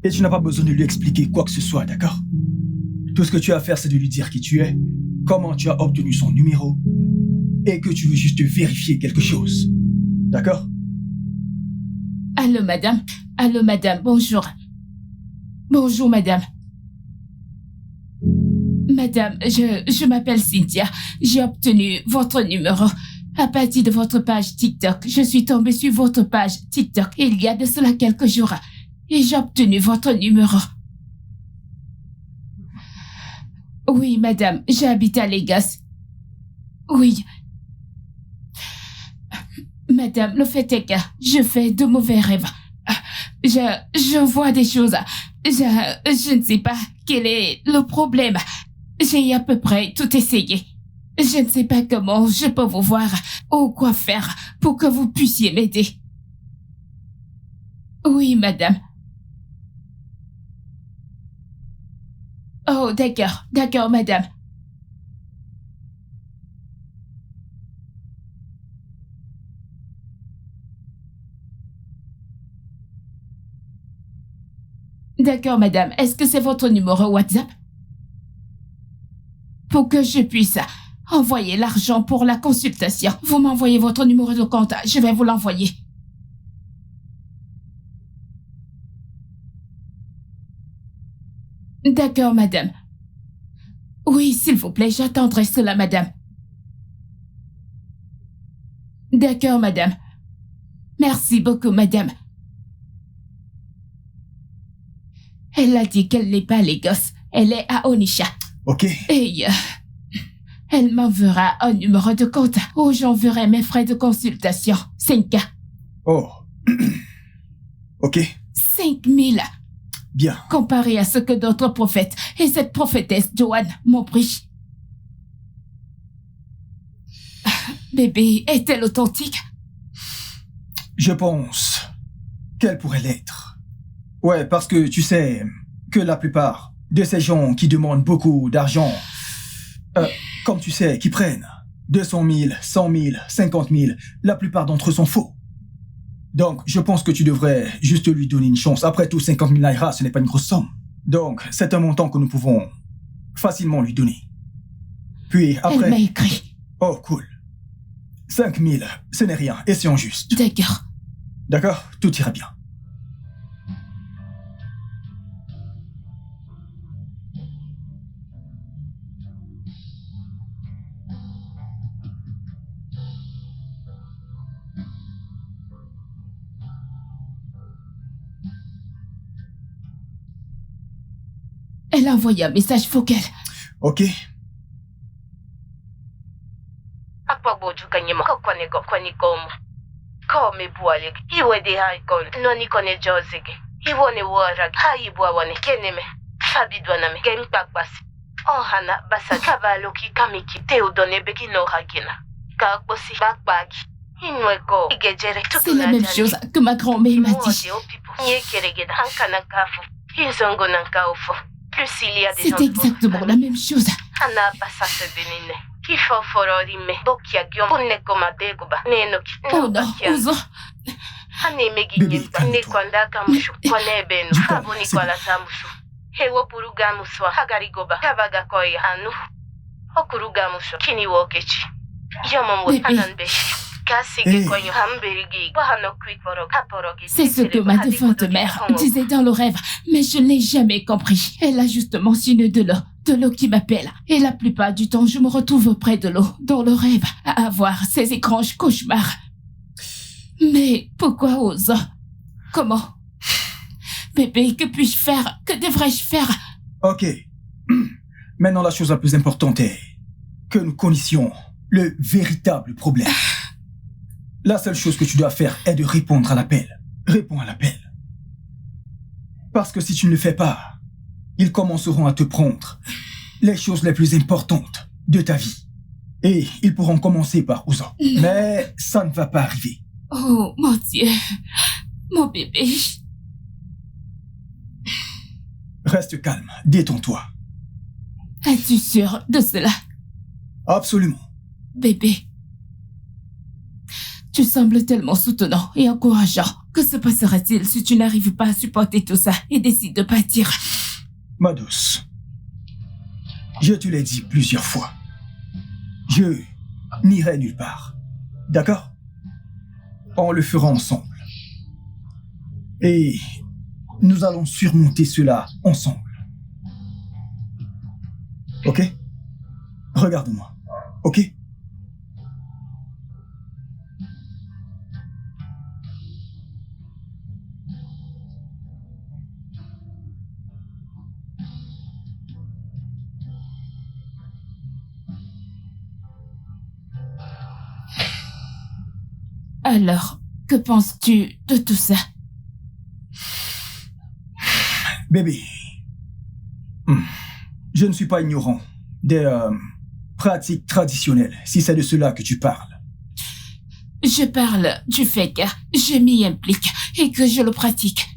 Et tu n'as pas besoin de lui expliquer quoi que ce soit, d'accord? Tout ce que tu as à faire, c'est de lui dire qui tu es, comment tu as obtenu son numéro, et que tu veux juste vérifier quelque chose. D'accord? Allô, madame. Allô, madame. Bonjour. Bonjour, madame. Madame, je m'appelle Cynthia. J'ai obtenu votre numéro à partir de votre page TikTok. Je suis tombée sur votre page TikTok il y a de cela quelques jours et j'ai obtenu votre numéro. Oui, madame, j'habite à Lagos. Oui. Madame, le fait est que je fais de mauvais rêves. Je vois des choses. Je ne sais pas quel est le problème. J'ai à peu près tout essayé. Je ne sais pas comment je peux vous voir ou quoi faire pour que vous puissiez m'aider. Oui, madame. Oh, d'accord, madame. D'accord, madame. Est-ce que c'est votre numéro WhatsApp? Pour que je puisse envoyer l'argent pour la consultation. Vous m'envoyez votre numéro de compte. Je vais vous l'envoyer. D'accord, madame. Oui, s'il vous plaît, j'attendrai cela, madame. D'accord, madame. Merci beaucoup, madame. Elle a dit qu'elle n'est pas à Lagos. Elle est à Onitsha. Ok. Et elle m'enverra un numéro de compte où j'enverrai mes frais de consultation. 5K. Oh. Ok. 5000. Bien. Comparé à ce que d'autres prophètes et cette prophétesse Joanne m'ont pris. Bébé, est-elle authentique? Je pense qu'elle pourrait l'être. Ouais, parce que tu sais que la plupart de ces gens qui demandent beaucoup d'argent, comme tu sais, qui prennent 200 000, 100 000, 50 000, la plupart d'entre eux sont faux. Donc, je pense que tu devrais juste lui donner une chance. Après tout, 50 000 naira, ce n'est pas une grosse somme. Donc, c'est un montant que nous pouvons facilement lui donner. Puis après... Elle m'a écrit. Oh, cool. 5 000, ce n'est rien. Essayons juste. D'accord. D'accord? Tout ira bien. Elle a envoyé un message vocal. Ok. Akpagboju mo kwani komo. Kome buale. Iwe de haikon. Noni kone jozege. Iwone wara. Hayi buawane keneme. Fabidwana me. Game pakbasi. Ohana basa kabaloki kamiki. Teudone beki no hagina. Kakbosi bakbagi. Inweko. Igejere. C'est la même chose que ma grand-mère m'a dit. Izongo nankaufo. C'est exactement la même chose. Oh non, Ozo. Bébé, C'est ce que ma défunte mère disait dans le rêve, mais je n'ai jamais compris. Elle a juste mentionné de l'eau qui m'appelle. Et la plupart du temps, je me retrouve près de l'eau, dans le rêve, à avoir ces étranges cauchemars. Mais pourquoi Ozo? Comment? Bébé, que puis-je faire? Que devrais-je faire? Ok. Maintenant, la chose la plus importante est que nous connaissions le véritable problème. La seule chose que tu dois faire est de répondre à l'appel. Réponds à l'appel. Parce que si tu ne le fais pas, ils commenceront à te prendre les choses les plus importantes de ta vie. Et ils pourront commencer par Ozo. Mais ça ne va pas arriver. Oh, mon Dieu. Mon bébé. Reste calme, détends-toi. Es-tu sûr de cela? Absolument. Bébé. Tu sembles tellement soutenant et encourageant. Que se passera-t-il si tu n'arrives pas à supporter tout ça et décides de partir? Ma douce, je te l'ai dit plusieurs fois. Je n'irai nulle part. D'accord? On le fera ensemble. Et nous allons surmonter cela ensemble. Ok? Regarde-moi. Ok? Alors, que penses-tu de tout ça? Bébé, je ne suis pas ignorant des pratiques traditionnelles, si c'est de cela que tu parles. Je parle du fait que je m'y implique et que je le pratique.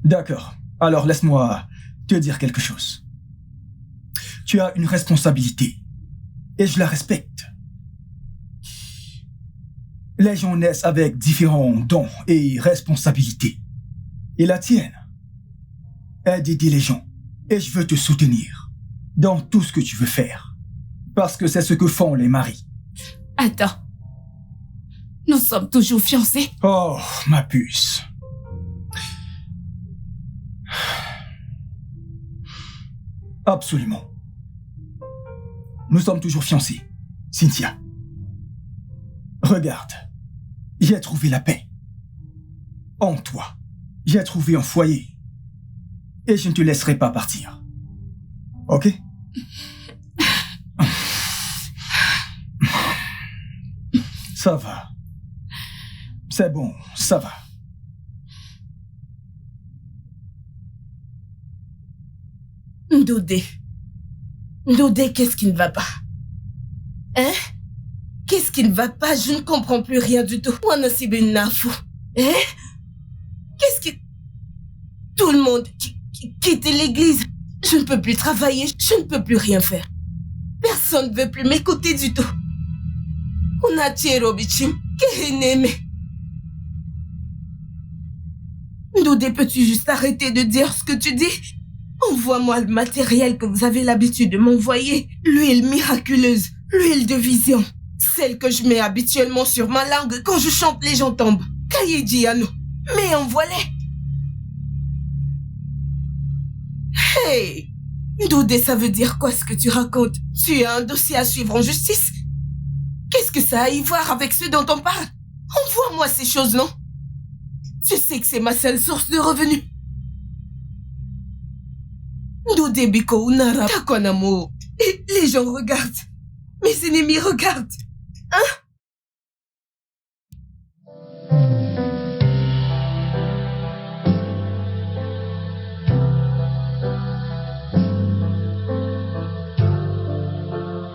D'accord. Alors laisse-moi te dire quelque chose. Tu as une responsabilité et je la respecte. Les gens naissent avec différents dons et responsabilités. Et la tienne est d'aider les gens. Et je veux te soutenir dans tout ce que tu veux faire. Parce que c'est ce que font les maris. Attends. Nous sommes toujours fiancés? Oh, ma puce. Absolument. Nous sommes toujours fiancés, Cynthia. Regarde, j'ai trouvé la paix. En toi, j'ai trouvé un foyer. Et je ne te laisserai pas partir. Ok? Ça va. C'est bon, ça va. Ndodé. Ndodé, qu'est-ce qui ne va pas? Hein? Qu'est-ce qui ne va pas? Je ne comprends plus rien du tout. Wana Nafou. Hein? Qu'est-ce qui... Tout le monde quitte l'église. Je ne peux plus travailler, je ne peux plus rien faire. Personne ne veut plus m'écouter du tout. On a Thierry Bichim, Kéhénémé. Ndodé, peux-tu juste arrêter de dire ce que tu dis? Envoie-moi le matériel que vous avez l'habitude de m'envoyer. L'huile miraculeuse, l'huile de vision. Celle que je mets habituellement sur ma langue quand je chante, les gens tombent. Kayejiano. Mais envoie-les. Hey! Ndodé, ça veut dire quoi ce que tu racontes? Tu as un dossier à suivre en justice? Qu'est-ce que ça a à y voir avec ce dont on parle? Envoie-moi ces choses, non? Tu sais que c'est ma seule source de revenus. Ndodé Biko Unara Takonamo. Et les gens regardent. Mes ennemis regardent. Hein?